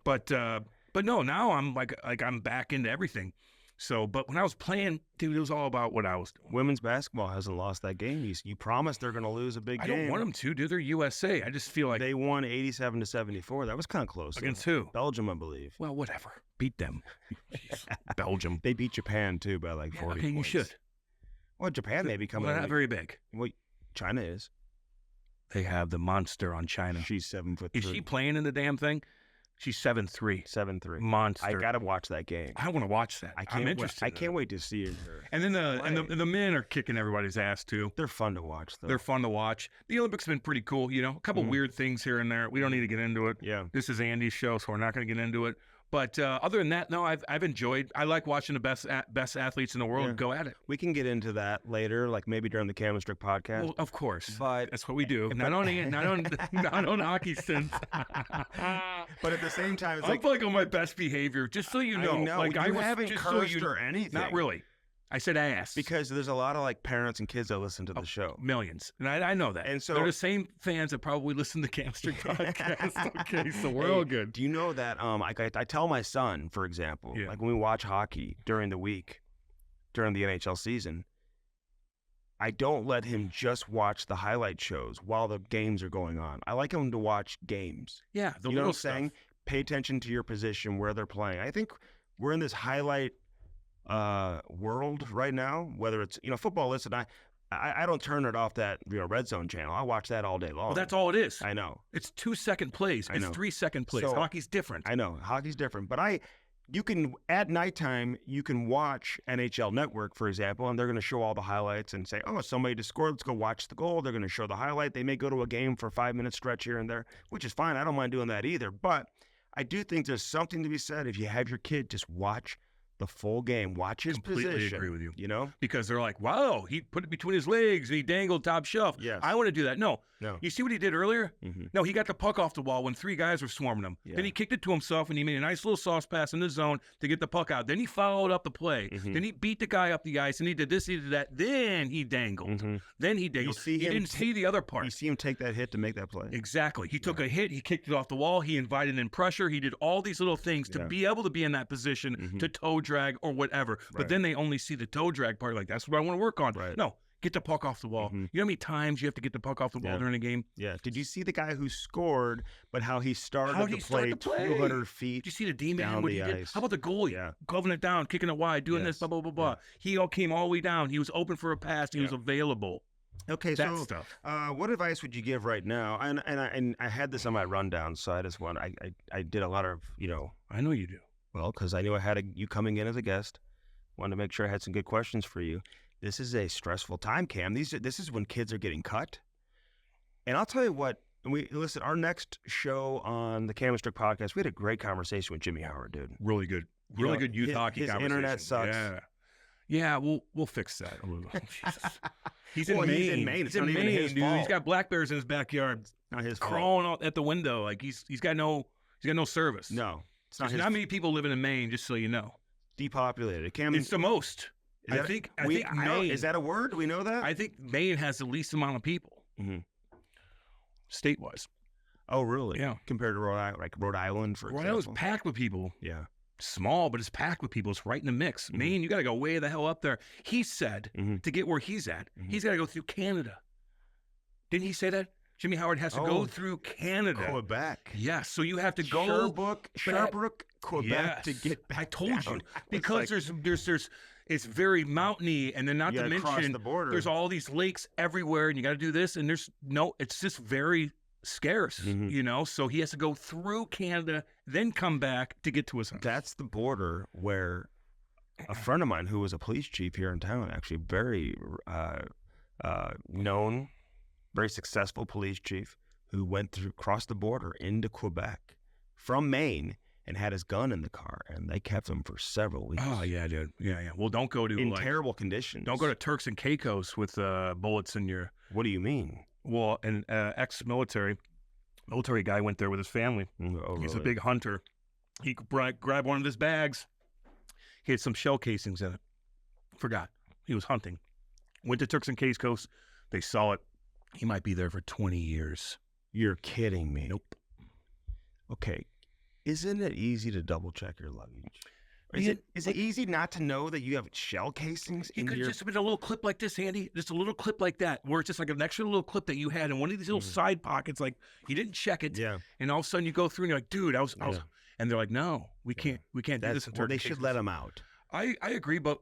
But no, now I'm like I'm back into everything. So, but when I was playing, dude, it was all about what I was doing. Women's basketball hasn't lost that game. You promised they're going to lose a big game. I don't want them to, dude. They're USA. I just feel like they won 87-74. That was kind of close. Against who? Belgium, I believe. Well, whatever. Beat them. Belgium. They beat Japan too by like 40 okay, points. You should. Well, Japan may be coming. Well, not very big. Well, China is. They have the monster on China. She's 7'3". Is she playing in the damn thing? She's 7'3". 7'3". Monster. I gotta watch that game. I want to watch that. I'm interested. I can't wait to see her. And then the men are kicking everybody's ass too. They're fun to watch though. They're fun to watch. The Olympics have been pretty cool. You know, a couple weird things here and there. We don't need to get into it. Yeah. This is Andy's show, so we're not going to get into it. But other than that, no, I've enjoyed. I like watching the best athletes in the world go at it. We can get into that later, like maybe during the Cam and Strick podcast. Well, of course, but that's what we do. Not on hockey sense. But at the same time, it's I'm like on my best behavior, just so you know. I know. Like I haven't cursed or anything. Not really. I said ass. Because there's a lot of like parents and kids that listen to the show. Millions. And I know that. And so they're the same fans that probably listen to Cam and Strick podcast. Okay, so we're all good. Do you know that I tell my son, for example, like when we watch hockey during the week, during the NHL season, I don't let him just watch the highlight shows while the games are going on. I like him to watch games. Yeah, you know what I'm saying? Pay attention to your position, where they're playing. I think we're in this highlight world right now, whether it's football. Listen, I don't turn it off that red zone channel. I watch that all day long. Well, that's all it is. I know it's 2-second plays. It's 3-second plays. So, hockey's different. I know hockey's different, but you can at nighttime you can watch NHL Network, for example, and they're going to show all the highlights and say, oh, somebody just scored. Let's go watch the goal. They're going to show the highlight. They may go to a game for a 5-minute stretch here and there, which is fine. I don't mind doing that either. But I do think there's something to be said if you have your kid just watch the full game, watch his position. Completely agree with you. You know? Because they're like, wow, he put it between his legs and he dangled top shelf. Yes. I want to do that. No. No. You see what he did earlier? No, he got the puck off the wall when 3 guys were swarming him. Yeah. Then he kicked it to himself and he made a nice little sauce pass in the zone to get the puck out. Then he followed up the play. Then he beat the guy up the ice and he did this, he did that. Then he dangled. Then he dangled. He didn't see the other part. You see him take that hit to make that play. Exactly. He took a hit. He kicked it off the wall. He invited in pressure. He did all these little things to be able to be in that position to toe drag or whatever. Right. But then they only see the toe drag part. Like, that's what I want to work on. Right. No, get the puck off the wall. You know how many times you have to get the puck off the wall during a game? Yeah. Did you see the guy who scored, but how he started the play 200 feet? Did you see the D-man? Down What the he ice. did? How about the goalie? Yeah. Gloving it down, kicking it wide, doing this, blah, blah, blah, blah. He all came all the way down. He was open for a pass. He was available. Okay, that so stuff. What advice would you give right now? And I had this on my rundown, so I just want I did a lot of I know you do. Well, because I knew I had you coming in as a guest. Wanted to make sure I had some good questions for you. This is a stressful time, Cam. This is when kids are getting cut. And I'll tell you what. Listen, our next show on the Cam and Strick podcast, we had a great conversation with Jimmy Howard, dude. Really good, good youth hockey his conversation. Internet sucks. Yeah, we'll fix that. Jesus. He's in Maine. He's in Maine. It's not even his dude. fault. He's got black bears in his backyard. Not his crawling out at the window. Like he's got no service. No, it's not. There's not many people living in Maine. Just so you know, depopulated. It's the most. I think Maine, is that a word? Do we know that? I think Maine has the least amount of people, state-wise. Oh, really? Yeah. Compared to Rhode Island, for example. Rhode Island's packed with people. Yeah. Small, but it's packed with people. It's right in the mix. Maine, you got to go way the hell up there. He said to get where he's at, he's got to go through Canada. Didn't he say that? Jimmy Howard has to go through Canada. Quebec. Yes, so you have to go Sherbrooke, Quebec to get back. I told down. you because there's it's very mountainy, and then not to mention the border. There's all these lakes everywhere, and you got to do this, and it's just very scarce, you know. So he has to go through Canada, then come back to get to his house. That's the border where a friend of mine who was a police chief here in town, actually very known, very successful police chief, who went crossed the border into Quebec from Maine and had his gun in the car, and they kept him for several weeks. Oh yeah, dude. Yeah. Well, don't go to terrible conditions. Don't go to Turks and Caicos with bullets in your. What do you mean? Well, an ex-military guy went there with his family. Oh, He's really? a big hunter. He grabbed one of his bags. He had some shell casings in it. Forgot. He was hunting. Went to Turks and Caicos. They saw it. He might be there for 20 years. You're kidding me. Nope. Okay. Isn't it easy to double check your luggage? Is it easy not to know that you have shell casings in your... It could just have been a little clip like this, Andy. Just a little clip like that, where it's just like an extra little clip that you had in one of these little side pockets. Like you didn't check it. Yeah. And all of a sudden you go through and you're like, dude, I was. And they're like, no, we can't do this. Well, they should let them out. I agree, but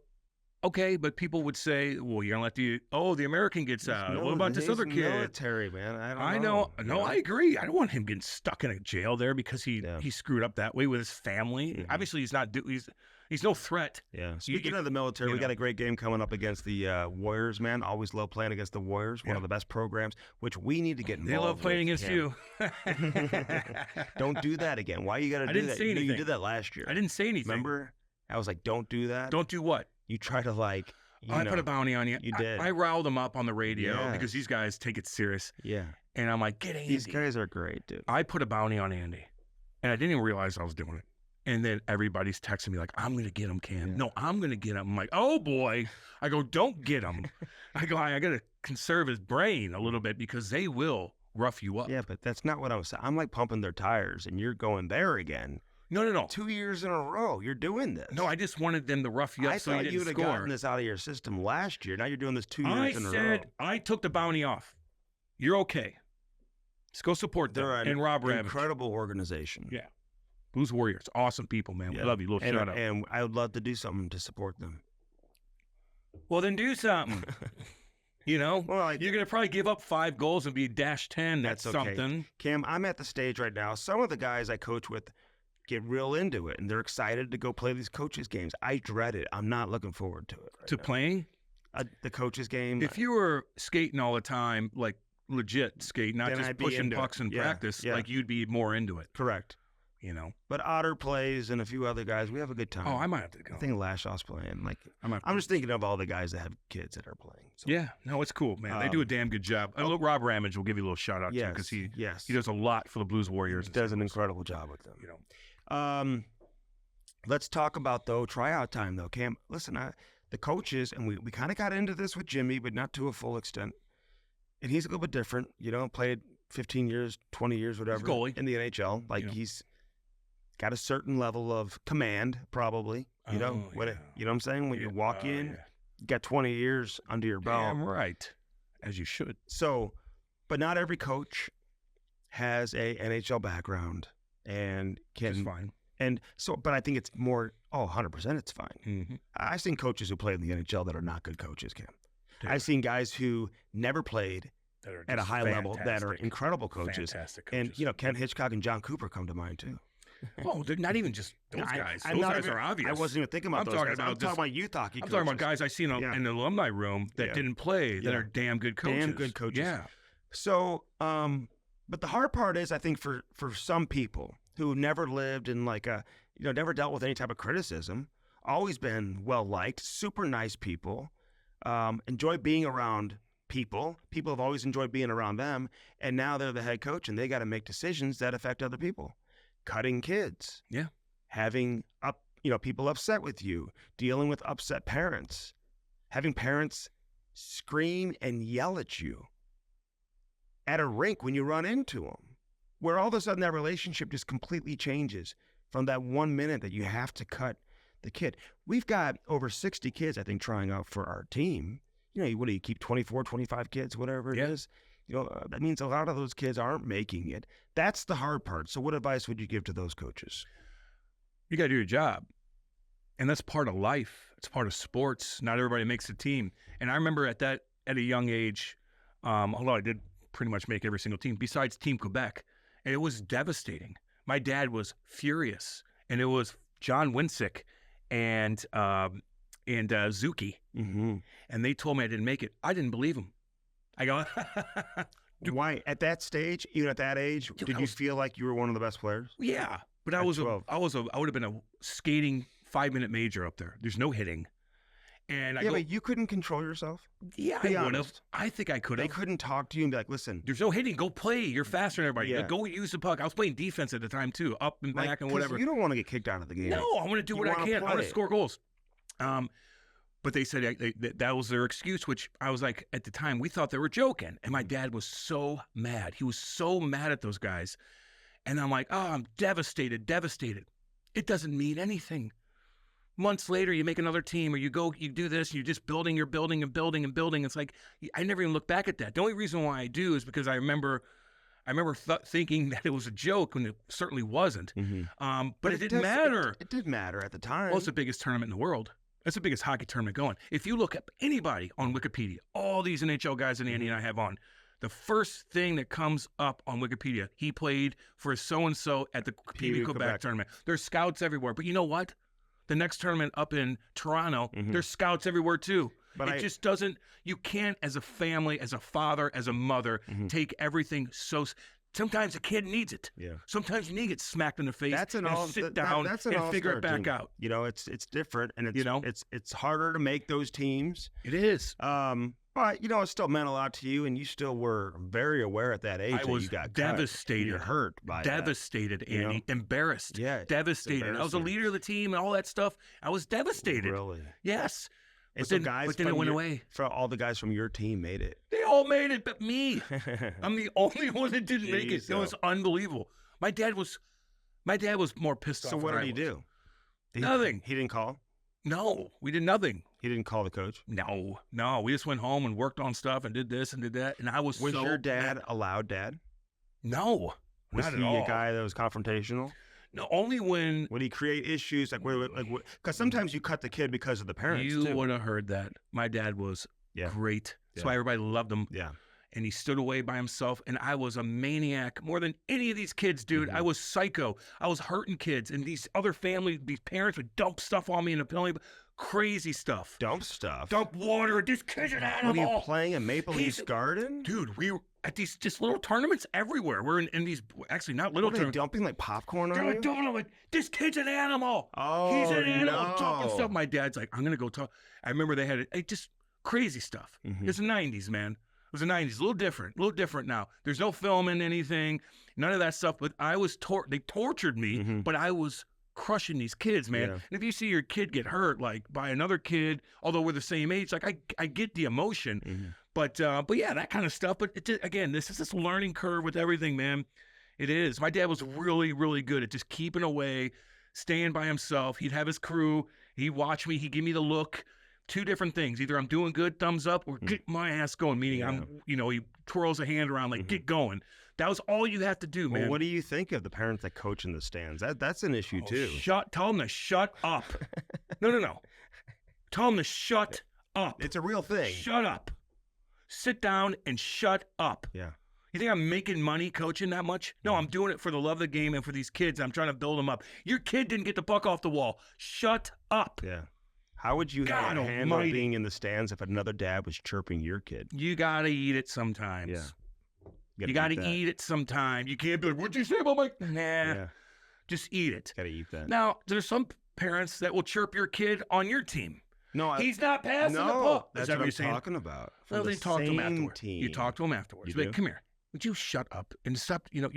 okay, but people would say, well, you're gonna let the American gets out. What about this other kid? Military, man. I don't know. No, I agree. I don't want him getting stuck in a jail there because he screwed up that way with his family. Obviously, he's no threat. Yeah. Speaking of the military, we got a great game coming up against the Warriors, man. Always love playing against the Warriors. One of the best programs, which we need to get involved. They love playing against you. Don't do that again. Why you got to do that? I didn't say anything. You did that last year. I didn't say anything. Remember? I was like, don't do that. Don't do what? You try to I put a bounty on you. You did. I riled them up on the radio because these guys take it serious. Yeah. And I'm like, get Andy. These guys are great, dude. I put a bounty on Andy, and I didn't even realize I was doing it. And then everybody's texting me like, I'm going to get him, Cam. Yeah. No, I'm going to get him. I'm like, oh, boy. I go, don't get him. I got to conserve his brain a little bit because they will rough you up. Yeah, but that's not what I was saying. I'm like pumping their tires, and you're going there again. No. 2 years in a row, you're doing this. No, I just wanted them to rough you up so you didn't score. I thought you would have gotten this out of your system last year. Now you're doing this 2 years in a row. I took the bounty off. You're okay. Let's go support them. They're and Rob Ravitch. Incredible organization. Yeah. Blues Warriors. Awesome people, man. We love you. Little shout out. And I would love to do something to support them. Well, then do something. You know? Well, you're going to probably give up 5 goals and be -10. That's okay. Something. Cam, I'm at the stage right now. Some of the guys I coach with get real into it, and they're excited to go play these coaches' games. I dread it. I'm not looking forward to it. Playing? The coaches' game. If you were skating all the time, like legit skate, not just pushing pucks in practice, like you'd be more into it. Correct. You know? But Otter plays and a few other guys. We have a good time. Oh, I might have to go. I think Lashaw's playing. I'm just thinking of all the guys that have kids that are playing. So. Yeah. No, it's cool, man. They do a damn good job. Rob Ramage will give you a little shout out too because he does a lot for the Blues Warriors. He does an incredible job with them. You know. Let's talk about tryout time though, Cam. Listen, the coaches, and we kind of got into this with Jimmy, but not to a full extent. And he's a little bit different. You know, played 15 years, 20 years, whatever, in the NHL. He's got a certain level of command, probably. You know you know what I'm saying? When you walk in, you got 20 years under your belt. Damn right, as you should. So, but not every coach has a NHL background and can. It's fine. And so, but I think it's more. 100%, it's fine. Mm-hmm. I've seen coaches who play in the NHL that are not good coaches, Cam. Dude. I've seen guys who never played at a high level that are incredible coaches. Fantastic coaches. And, you know, Ken Hitchcock and John Cooper come to mind, too. Oh, they're not even just those guys. Those guys are obvious. I wasn't even thinking about those guys. I'm talking about youth hockey coaches. I'm talking about guys I seen in the alumni room that didn't play that are damn good coaches. Damn good coaches. Yeah. So, but the hard part is, I think, for some people who never lived in never dealt with any type of criticism, always been well-liked, super nice people, enjoy being around people. People have always enjoyed being around them, and now they're the head coach, and they got to make decisions that affect other people. Cutting kids. Yeah. Having people upset with you, dealing with upset parents. having parents scream and yell at you at a rink when you run into them, where all of a sudden that relationship just completely changes from that 1 minute that you have to cut the kid. We've got over 60 kids, I think, trying out for our team. You know, what do you keep, 24, 25 kids, whatever it is? You know, that means a lot of those kids aren't making it. That's the hard part. So what advice would you give to those coaches? You got to do your job. And that's part of life. It's part of sports. Not everybody makes a team. And I remember at a young age, although I did pretty much make every single team, besides Team Quebec, and it was devastating. My dad was furious. And it was John Winsick and Zuki. Mm-hmm. And they told me I didn't make it. I didn't believe them. I go, why at that stage, even at that age, did you feel like you were one of the best players? Yeah, but I would have been a skating 5-minute major up there. There's no hitting, and but you couldn't control yourself. Yeah, I would have. I think I could have. They couldn't talk to you and be like, "Listen, there's no hitting. Go play. You're faster than everybody. Go use the puck." I was playing defense at the time too, up and back and whatever. You don't want to get kicked out of the game. No, I want to do what I can. I want to score goals. But they said that was their excuse, which I was like, at the time, we thought they were joking. And my dad was so mad. He was so mad at those guys. And I'm like, oh, I'm devastated. It doesn't mean anything. Months later, you make another team, or you do this, and you're just building. It's like, I never even look back at that. The only reason why I do is because I remember thinking that it was a joke when it certainly wasn't. Mm-hmm. But it didn't matter. It did matter at the time. Well, it's the biggest tournament in the world. That's the biggest hockey tournament going. If you look up anybody on Wikipedia, all these NHL guys that Andy and I have on, the first thing that comes up on Wikipedia, he played for so-and-so at the PB Quebec tournament. There's scouts everywhere. But you know what? The next tournament up in Toronto, there's scouts everywhere too. But it just doesn't, you can't as a family, as a father, as a mother, take everything so... Sometimes a kid needs it. Yeah. Sometimes you need to get smacked in the face sit down and figure it back out. You know, it's different, and it's harder to make those teams. It is. But you know, it still meant a lot to you, and you still were very aware at that age. I was you got devastated. You're hurt by devastated, that. Andy. You know? Embarrassed. Yeah. Devastated. I was a leader of the team and all that stuff. I was devastated. Really? Yes. And but then it went away. For all the guys from your team made it. They all made it, but me. I'm the only one that didn't make it. It was unbelievable. My dad was more pissed off. So what did he do? Nothing. He didn't call? No, we did nothing. He didn't call the coach? No. We just went home and worked on stuff and did this and did that. And I was your dad a loud dad? No, not at all. Was he a guy that was confrontational? No, only when... Would he create issues? Because sometimes you cut the kid because of the parents, You would have heard that. My dad was great. That's why everybody loved him. Yeah. And he stood away by himself, and I was a maniac more than any of these kids, dude. I was psycho. I was hurting kids, and these other families, these parents would dump stuff on me in the penalty. Crazy stuff. Dump stuff? Dump water. This kid's an animal. What are you playing in Maple Leafs Garden? Dude, we were at these just little tournaments everywhere. We're in these, actually not little tournaments. Are they dumping like popcorn on you? They're like, this kid's an animal. Oh, he's an animal. No. Talking stuff. My dad's like, I'm going to go talk. I remember they had just crazy stuff. It's the 90s, man. It was the 90s. A little different now. There's no filming anything, none of that stuff. But I was, they tortured me, but I was crushing these kids, man. Yeah. And if you see your kid get hurt, like by another kid, although we're the same age, like I get the emotion, but yeah, that kind of stuff. But again, this is this learning curve with everything, man. It is. My dad was really, really good at just keeping away, staying by himself. He'd have his crew. He'd watch me. He'd give me the look. Two different things. Either I'm doing good, thumbs up, or get my ass going, meaning I'm, he twirls a hand around like, get going. That was all you have to do, man. Well, what do you think of the parents that coach in the stands? That's an issue, too. Tell them to shut up. No. Tell them to shut up. It's a real thing. Shut up. Sit down and shut up. Yeah. You think I'm making money coaching that much? No, I'm doing it for the love of the game and for these kids. I'm trying to build them up. Your kid didn't get the puck off the wall. Shut up. Yeah. How would you handle being in the stands if another dad was chirping your kid? You got to eat it sometimes. Yeah. You got to eat it sometime. You can't be like, what'd you say about my... Nah, just eat it. Got to eat that. Now, there's some parents that will chirp your kid on your team. No, he's not passing the puck. That's what I'm talking about. Well, they talk to him afterwards. Team. You talk to him afterwards. Like, come here. Would you shut up and stop? You're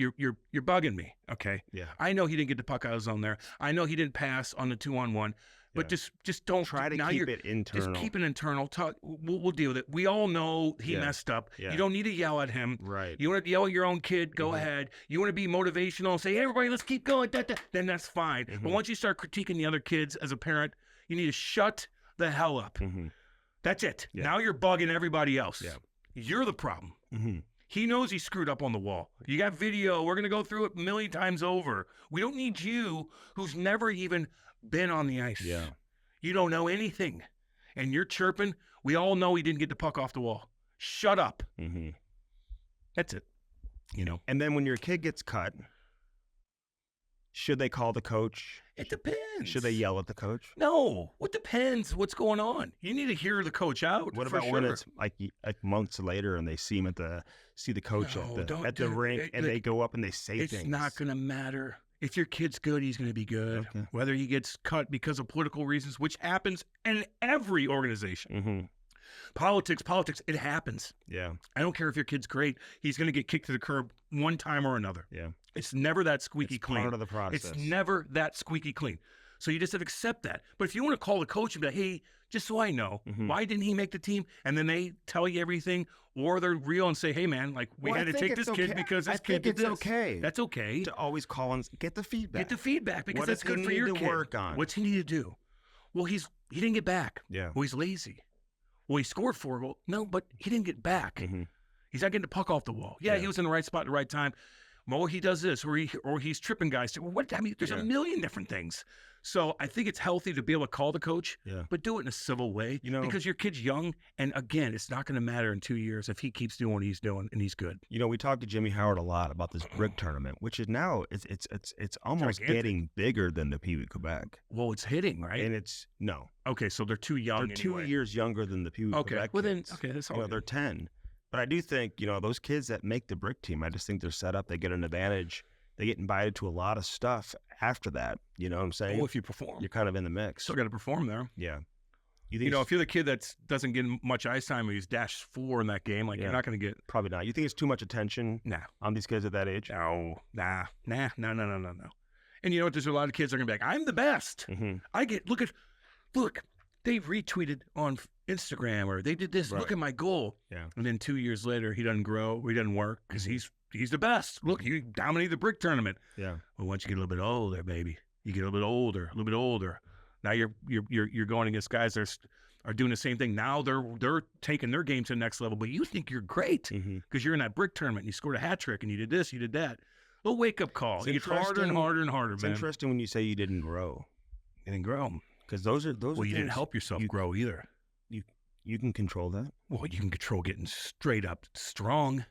bugging me. Okay. Yeah. I know he didn't get the puck out of his zone there. I know he didn't pass on the 2-on-1. But just don't try to keep it internal. Just keep it internal. Talk. We'll deal with it. We all know he messed up. Yeah. You don't need to yell at him. Right. You want to yell at your own kid? Go ahead. You want to be motivational and say, "Hey, everybody, let's keep going." Then that's fine. But once you start critiquing the other kids as a parent, you need to shut the hell up. That's it. Yeah. Now you're bugging everybody else. Yeah. You're the problem. He knows he screwed up on the wall. You got video. We're going to go through it a million times over. We don't need you, who's never even been on the ice. Yeah. You don't know anything. And you're chirping. We all know he didn't get the puck off the wall. Shut up. That's it. You know. And then when your kid gets cut, should they call the coach? It depends. Should they yell at the coach? No. It depends what's going on. You need to hear the coach out. What about when it's like months later and they see him see the coach at the rink and they go up and they say things? It's not going to matter. If your kid's good, he's going to be good. Okay. Whether he gets cut because of political reasons, which happens in every organization. Politics, it happens. Yeah. I don't care if your kid's great. He's going to get kicked to the curb one time or another. Yeah. It's never that squeaky clean. Part of the process. It's never that squeaky clean. So you just have to accept that. But if you want to call the coach and be like, hey, just so I know, why didn't he make the team? And then they tell you everything, or they're real and say, hey, man, like we had to take this kid because this kid did this. I think it's okay. That's okay. To always call and get the feedback. Get the feedback because what that's good for your kid. Work on? What's he need to do? Well, he didn't get back. Yeah. Well, he's lazy. Well, he scored 4 goals. No, but he didn't get back. He's not getting the puck off the wall. Yeah, he was in the right spot at the right time. Well, he does this, or he's tripping guys. Well, there's a million different things. So I think it's healthy to be able to call the coach, but do it in a civil way. Because your kid's young, and again, it's not going to matter in 2 years if he keeps doing what he's doing and he's good. We talked to Jimmy Howard a lot about this brick tournament, which is now it's almost getting bigger than the Pee Wee Quebec. Well, it's hitting, right? And it's no. Okay, so they're too young. They're 2 years younger than the Pee Wee Quebec. Well kids. then, that's all. They're 10. But I do think, those kids that make the brick team, I just think they're set up. They get an advantage. They get invited to a lot of stuff after that. You know what I'm saying? Well, if you perform. You're kind of in the mix. Still got to perform there. Yeah. If you're the kid that doesn't get much ice time or he's -4 in that game, you're not going to get. Probably not. You think it's too much attention on these kids at that age? No. Nah. No. And you know what? There's a lot of kids that are going to be like, I'm the best. Look, they retweeted on Instagram or they did this. Right. Look at my goal. Yeah. And then 2 years later, he doesn't grow. He doesn't work because he's the best. Look, he dominated the brick tournament. Yeah. Well, once you get a little bit older, baby, you get a little bit older. Now you're going against guys that are doing the same thing. Now they're taking their game to the next level. But you think you're great because you're in that brick tournament and you scored a hat trick and you did this, you did that. A little wake up call. It gets harder and harder and harder, man. It's interesting when you say you didn't grow. You didn't grow. Because those are Well, you didn't help yourself grow either. You can control that. Well, you can control getting straight up strong.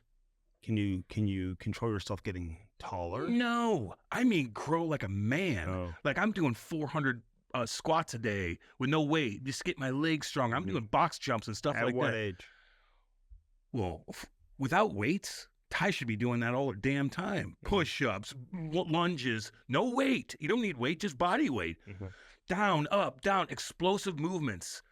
Can you control yourself getting taller? No, I mean grow like a man. Oh. Like I'm doing 400 squats a day with no weight, just get my legs strong. I'm doing box jumps and stuff like that. At what age? Well, without weights, Ty should be doing that all the damn time. Push-ups, lunges, no weight. You don't need weight, just body weight. Down, up, down, explosive movements.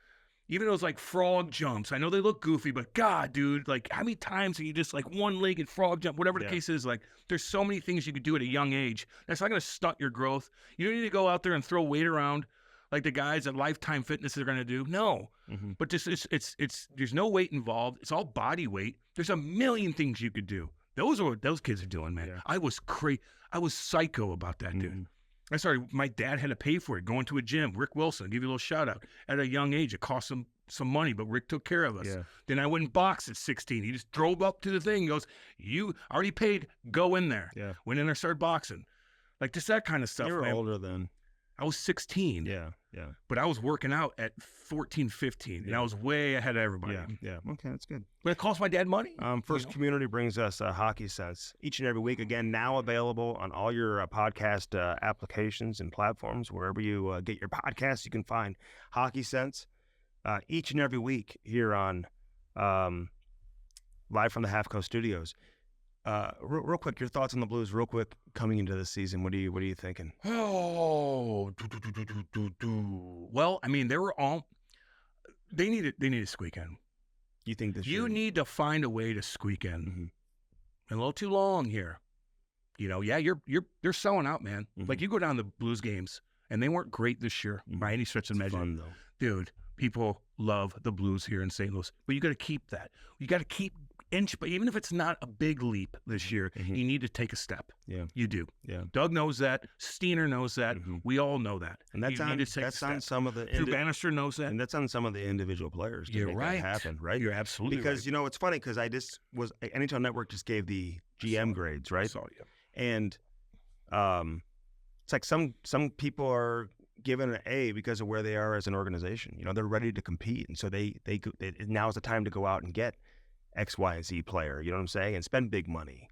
Even those like frog jumps. I know they look goofy, but God, dude, like how many times are you just like one-legged frog jump, whatever the case is, like there's so many things you can do at a young age. That's not going to stunt your growth. You don't need to go out there and throw weight around like the guys at Lifetime Fitness are going to do. No, but just it's there's no weight involved. It's all body weight. There's a million things you could do. Those are what those kids are doing, man. Yeah. I was psycho about that, dude. My dad had to pay for it, going to a gym. Rick Wilson, I'll give you a little shout out. At a young age, it cost him some money, but Rick took care of us. Yeah. Then I went and boxed at 16. He just drove up to the thing and goes, you already paid, go in there. Yeah. Went in there, started boxing. Like just that kind of stuff. You were older then. I was 16. Yeah. But I was working out at 14, 15, and I was way ahead of everybody. Yeah. Okay, that's good. But it cost my dad money. First Community brings us Hockey Sense each and every week. Again, now available on all your podcast applications and platforms. Wherever you get your podcasts, you can find Hockey Sense each and every week here on live from the Half Coast Studios. Real quick, your thoughts on the Blues, real quick, coming into the season. What are you thinking? Oh, well, I mean, they need to squeak in. You think this? You need to find a way to squeak in. A little too long here. You're selling out, man. Like you go down the Blues games and they weren't great this year by any stretch of the measure. Fun, though. Dude, people love the Blues here in St. Louis, but you got to keep that. You got to keep but even if it's not a big leap this year, you need to take a step. Yeah, you do. Yeah, Doug knows that. Steiner knows that. We all know that. And that's on some of the. Drew Bannister knows that. And that's on some of the individual players to make that happen, right? You're absolutely because right. it's funny because NHL Network just gave the GM grades, right? I saw you. And it's like some people are given an A because of where they are as an organization. They're ready to compete, and so they now is the time to go out and get X, Y, and Z player. You know what I'm saying? And spend big money.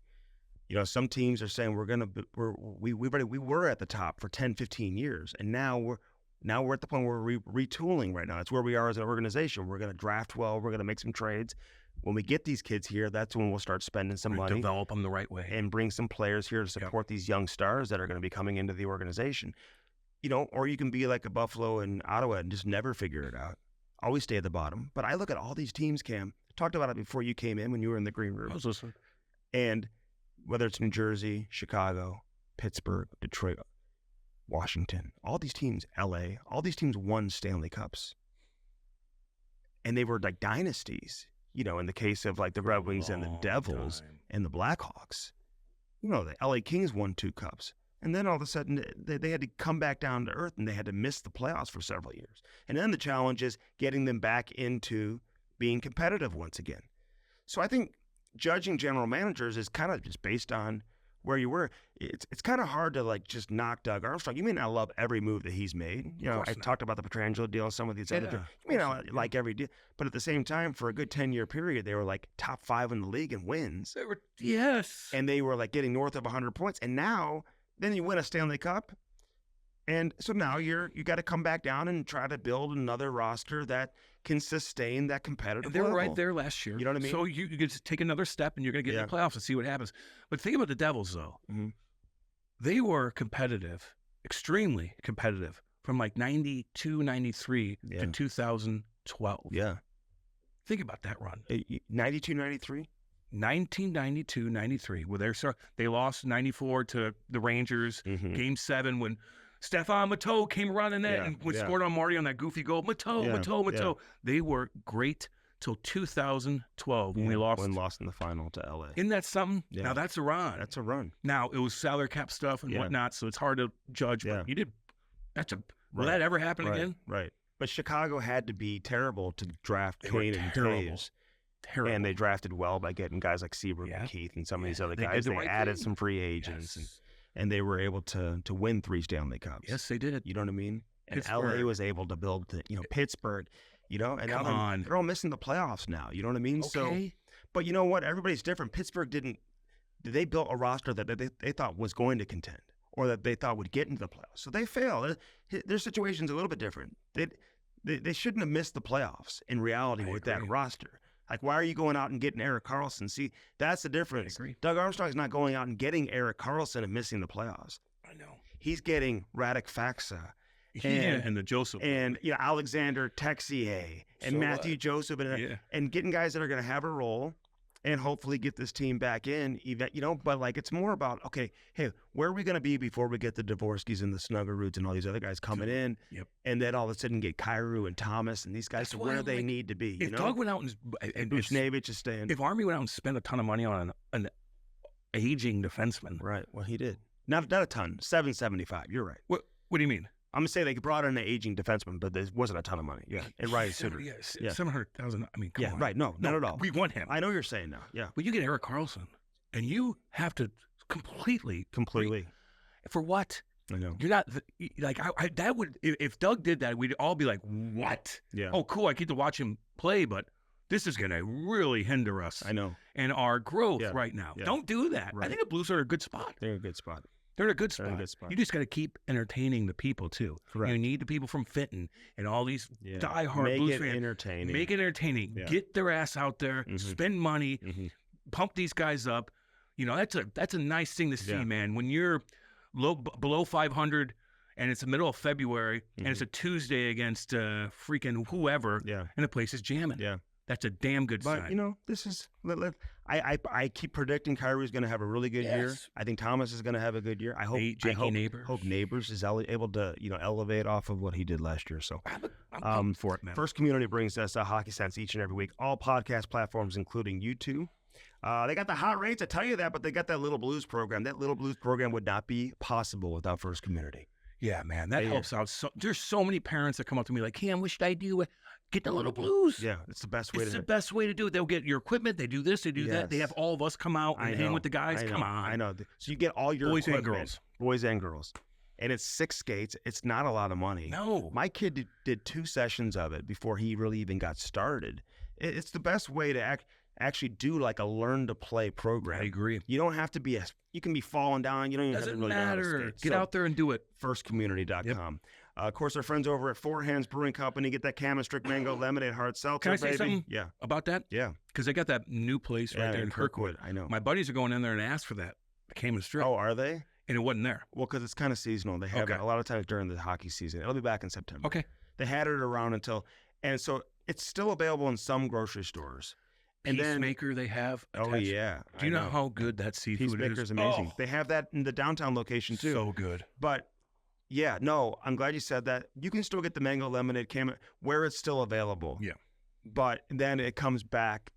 Some teams are saying we were at the top for 10, 15 years, and now we're at the point where we're retooling right now. That's where we are as an organization. We're going to draft well. We're going to make some trades. When we get these kids here, that's when we'll start spending some money. Develop them the right way. And bring some players here to support these young stars that are going to be coming into the organization. Or you can be like a Buffalo and Ottawa and just never figure it out. Always stay at the bottom. But I look at all these teams, Cam. Talked about it before you came in when you were in the green room. I was listening. And whether it's New Jersey, Chicago, Pittsburgh, Detroit, Washington, all these teams, LA, all these teams won Stanley Cups. And they were like dynasties, in the case of like the Red Wings and the Devils and the Blackhawks. The LA Kings won 2 cups. And then all of a sudden, they had to come back down to earth, and they had to miss the playoffs for several years. And then the challenge is getting them back into being competitive once again. So I think judging general managers is kind of just based on where you were. It's kind of hard to like just knock Doug Armstrong. You may not love every move that he's made. I talked about the Pietrangelo deal and some of these other. You may not like every deal, but at the same time, for a good 10-year period, they were like top 5 in the league in wins. They were and they were like getting north of 100 points. And now, then you win a Stanley Cup. And so now you got to come back down and try to build another roster that can sustain that competitive They were level. right there last year. You know what I mean? So you get to take another step, and you're going to get in the playoffs and see what happens. But think about the Devils, though. They were competitive, extremely competitive, from like 92, 93 to 2012. Yeah. Think about that run. 92, 93? 1992, 93. They lost 94 to the Rangers. Game 7 when Stefan Matteau came running that and scored on Marty on that goofy goal. Matteau. They were great till 2012 when we lost. When lost in the final to LA. Isn't that something? Yeah. Now that's a run. That's a run. Now it was salary cap stuff and whatnot, so it's hard to judge. But you did. Will that ever happen again? Right. But Chicago had to be terrible to draft Kane and Toews. Terrible. And they drafted well by getting guys like Seabrook and Keith and some of these other guys. They added some free agents, and they were able to win 3 Stanley Cups. Yes, they did. You know what I mean? And Pittsburgh. LA was able to build, Pittsburgh, and now they're all missing the playoffs now. You know what I mean? Okay. So, but you know what? Everybody's different. Pittsburgh they built a roster that they thought was going to contend or that they thought would get into the playoffs. So they failed. Their situation's a little bit different. They shouldn't have missed the playoffs in reality with that roster. Like, why are you going out and getting Erik Karlsson? See, that's the difference. Doug Armstrong's not going out and getting Erik Karlsson and missing the playoffs. I know. He's getting Radek Faksa. And the Joseph. And, Alexander Texier and Matthew Joseph and getting guys that are going to have a role and hopefully get this team back in. But, like, it's more about, okay, hey, where are we going to be before we get the Dvorskys and the Snuggeroods and all these other guys coming in? Yep. And then all of a sudden get Kyrou and Thomas and these guys to where they need to be. If Doug went out and Buchnevich is staying. If Army went out and spent a ton of money on an aging defenseman. Right. Well, he did. Not a ton. $775. You're right. What do you mean? I'm going to say they brought in an aging defenseman, but there wasn't a ton of money. Yeah. And Ryan Suter. Yeah. 700,000. I mean, come on. Right. No, not at all. We want him. I know you're saying now. Yeah. But you get Erik Karlsson, and you have to completely. For what? I know. You're not like that would if Doug did that, we'd all be like, what? Yeah. Oh, cool. I get to watch him play, but this is going to really hinder us. I know. And our growth right now. Yeah. Don't do that. Right. I think the Blues are a good spot. They're in a good spot. They're in a good spot. You just got to keep entertaining the people too. Correct. You need the people from Fenton and all these diehard Blues fans. Make it entertaining. Yeah. Get their ass out there. Spend money. Pump these guys up. That's a nice thing to see, man. When you're below 500 and it's the middle of February and it's a Tuesday against freaking whoever, and the place is jamming. Yeah. That's a damn good But, sign. this is I keep predicting Kyrie's going to have a really good year. I think Thomas is going to have a good year. I hope Neighbors is able to, elevate off of what he did last year. So I'm for it, man. First Community brings us Hockey Sense each and every week. All podcast platforms, including YouTube. They got the hot rates, I tell you that, but they got that Little Blues program. That Little Blues program would not be possible without First Community. Yeah, man, that helps out. There's so many parents that come up to me like, Cam, what should I do? Get the Little Blues. Yeah, it's the best way It's the best way to do it. They'll get your equipment. They do this. They do that. They have all of us come out and hang with the guys. Come on. I know. So you get all your boys equipment, and girls. Boys and girls. And it's 6 skates. It's not a lot of money. No. My kid did 2 sessions of it before he really even got started. It's the best way to actually do like a learn-to-play program. I agree. You don't have to be you can be falling down. You don't even have to really know how to skate. Get out there and do it. Firstcommunity.com. Yep. Of course, our friends over at Four Hands Brewing Company. Get that Cam and Strick Mango Lemonade Hard Seltzer, Can I say something Yeah. about that? Yeah. Because they got that new place right there in Kirkwood. I know. My buddies are going in there and ask for that. Cam and Strick. Oh, are they? And it wasn't there. Well, because it's kind of seasonal. They have it a lot of times during the hockey season. It'll be back in September. Okay. They had it around and so it's still available in some grocery stores. And Peacemaker they have attached. Oh, yeah. Do you know how good that seafood is? Peacemaker's amazing. They have that in the downtown location, too. So good. But, yeah, no, I'm glad you said that. You can still get the mango lemonade where it's still available. Yeah. But then it comes back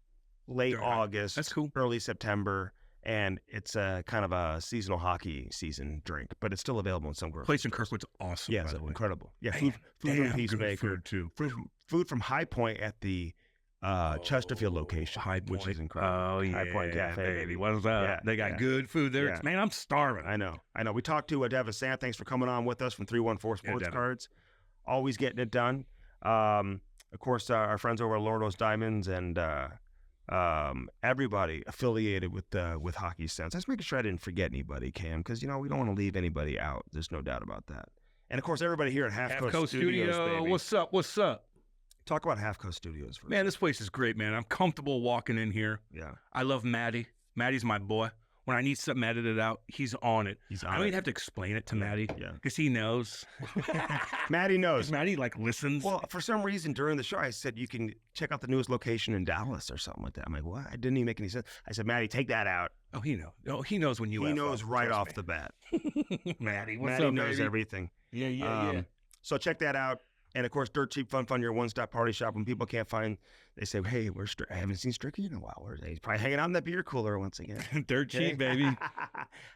late August. That's cool. Early September. And it's a kind of a seasonal hockey season drink, but it's still available in some grocery place in stores. Kirkwood's awesome. Yeah, by it's the way. incredible. Yeah, Man, food from Peacemaker. Food too. Food from High Point at the Chesterfield location, which is incredible. Oh yeah, High Point Cafe, baby. What's that? Yeah, they got good food there. Yeah. Man, I'm starving. I know. We talked to Devin Sant. Thanks for coming on with us from 314 Sports Cards. Always getting it done. Of course, our friends over at Lordo's Diamonds and everybody affiliated with Hockey Sense. I was making sure I didn't forget anybody, Cam, because we don't want to leave anybody out. There's no doubt about that. And of course, everybody here at Half Coast Studios, baby. What's up? What's up? Talk about Half Coast Studios first. Man, this place is great, man. I'm comfortable walking in here. Yeah. I love Maddie. Maddie's my boy. When I need something edited out, he's on it. I don't even have to explain it to Maddie. Yeah. Because he knows. Maddie knows. Maddie listens. Well, for some reason during the show, I said you can check out the newest location in Dallas or something like that. I'm like, what? It didn't even make any sense. I said, Maddie, take that out. Oh, he knows. Oh, he knows when you. He knows right off the bat. Maddie, what's Maddie up, knows baby? Everything. Yeah. So check that out. And of course, Dirt Cheap Fun Fun, your one-stop party shop. When people can't find, they say, "Hey, where's Strick? I haven't seen Stricky in a while. Where's he? He's probably hanging out in that beer cooler once again." Dirt Cheap, baby.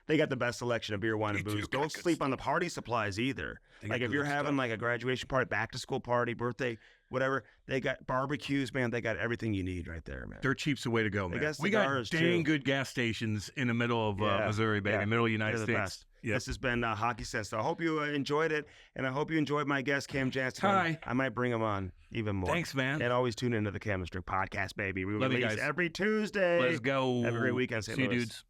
They got the best selection of beer, wine, and booze. Don't sleep on the party supplies either. Like if you're having like a graduation party, back to school party, birthday, whatever, they got barbecues, man. They got everything you need right there, man. Dirt Cheap's the way to go, man. We got dang good gas stations in the middle of Missouri, baby, middle of the United States. Best. Yep. This has been Hockey Sense. So I hope you enjoyed it, and I hope you enjoyed my guest, Cam Janssen. Hi. I might bring him on even more. Thanks, man. And always tune into the Cam and Strick podcast, baby. We Love you release guys. every Tuesday. Let's go. Have a great weekend, St. See you, Louis. dudes.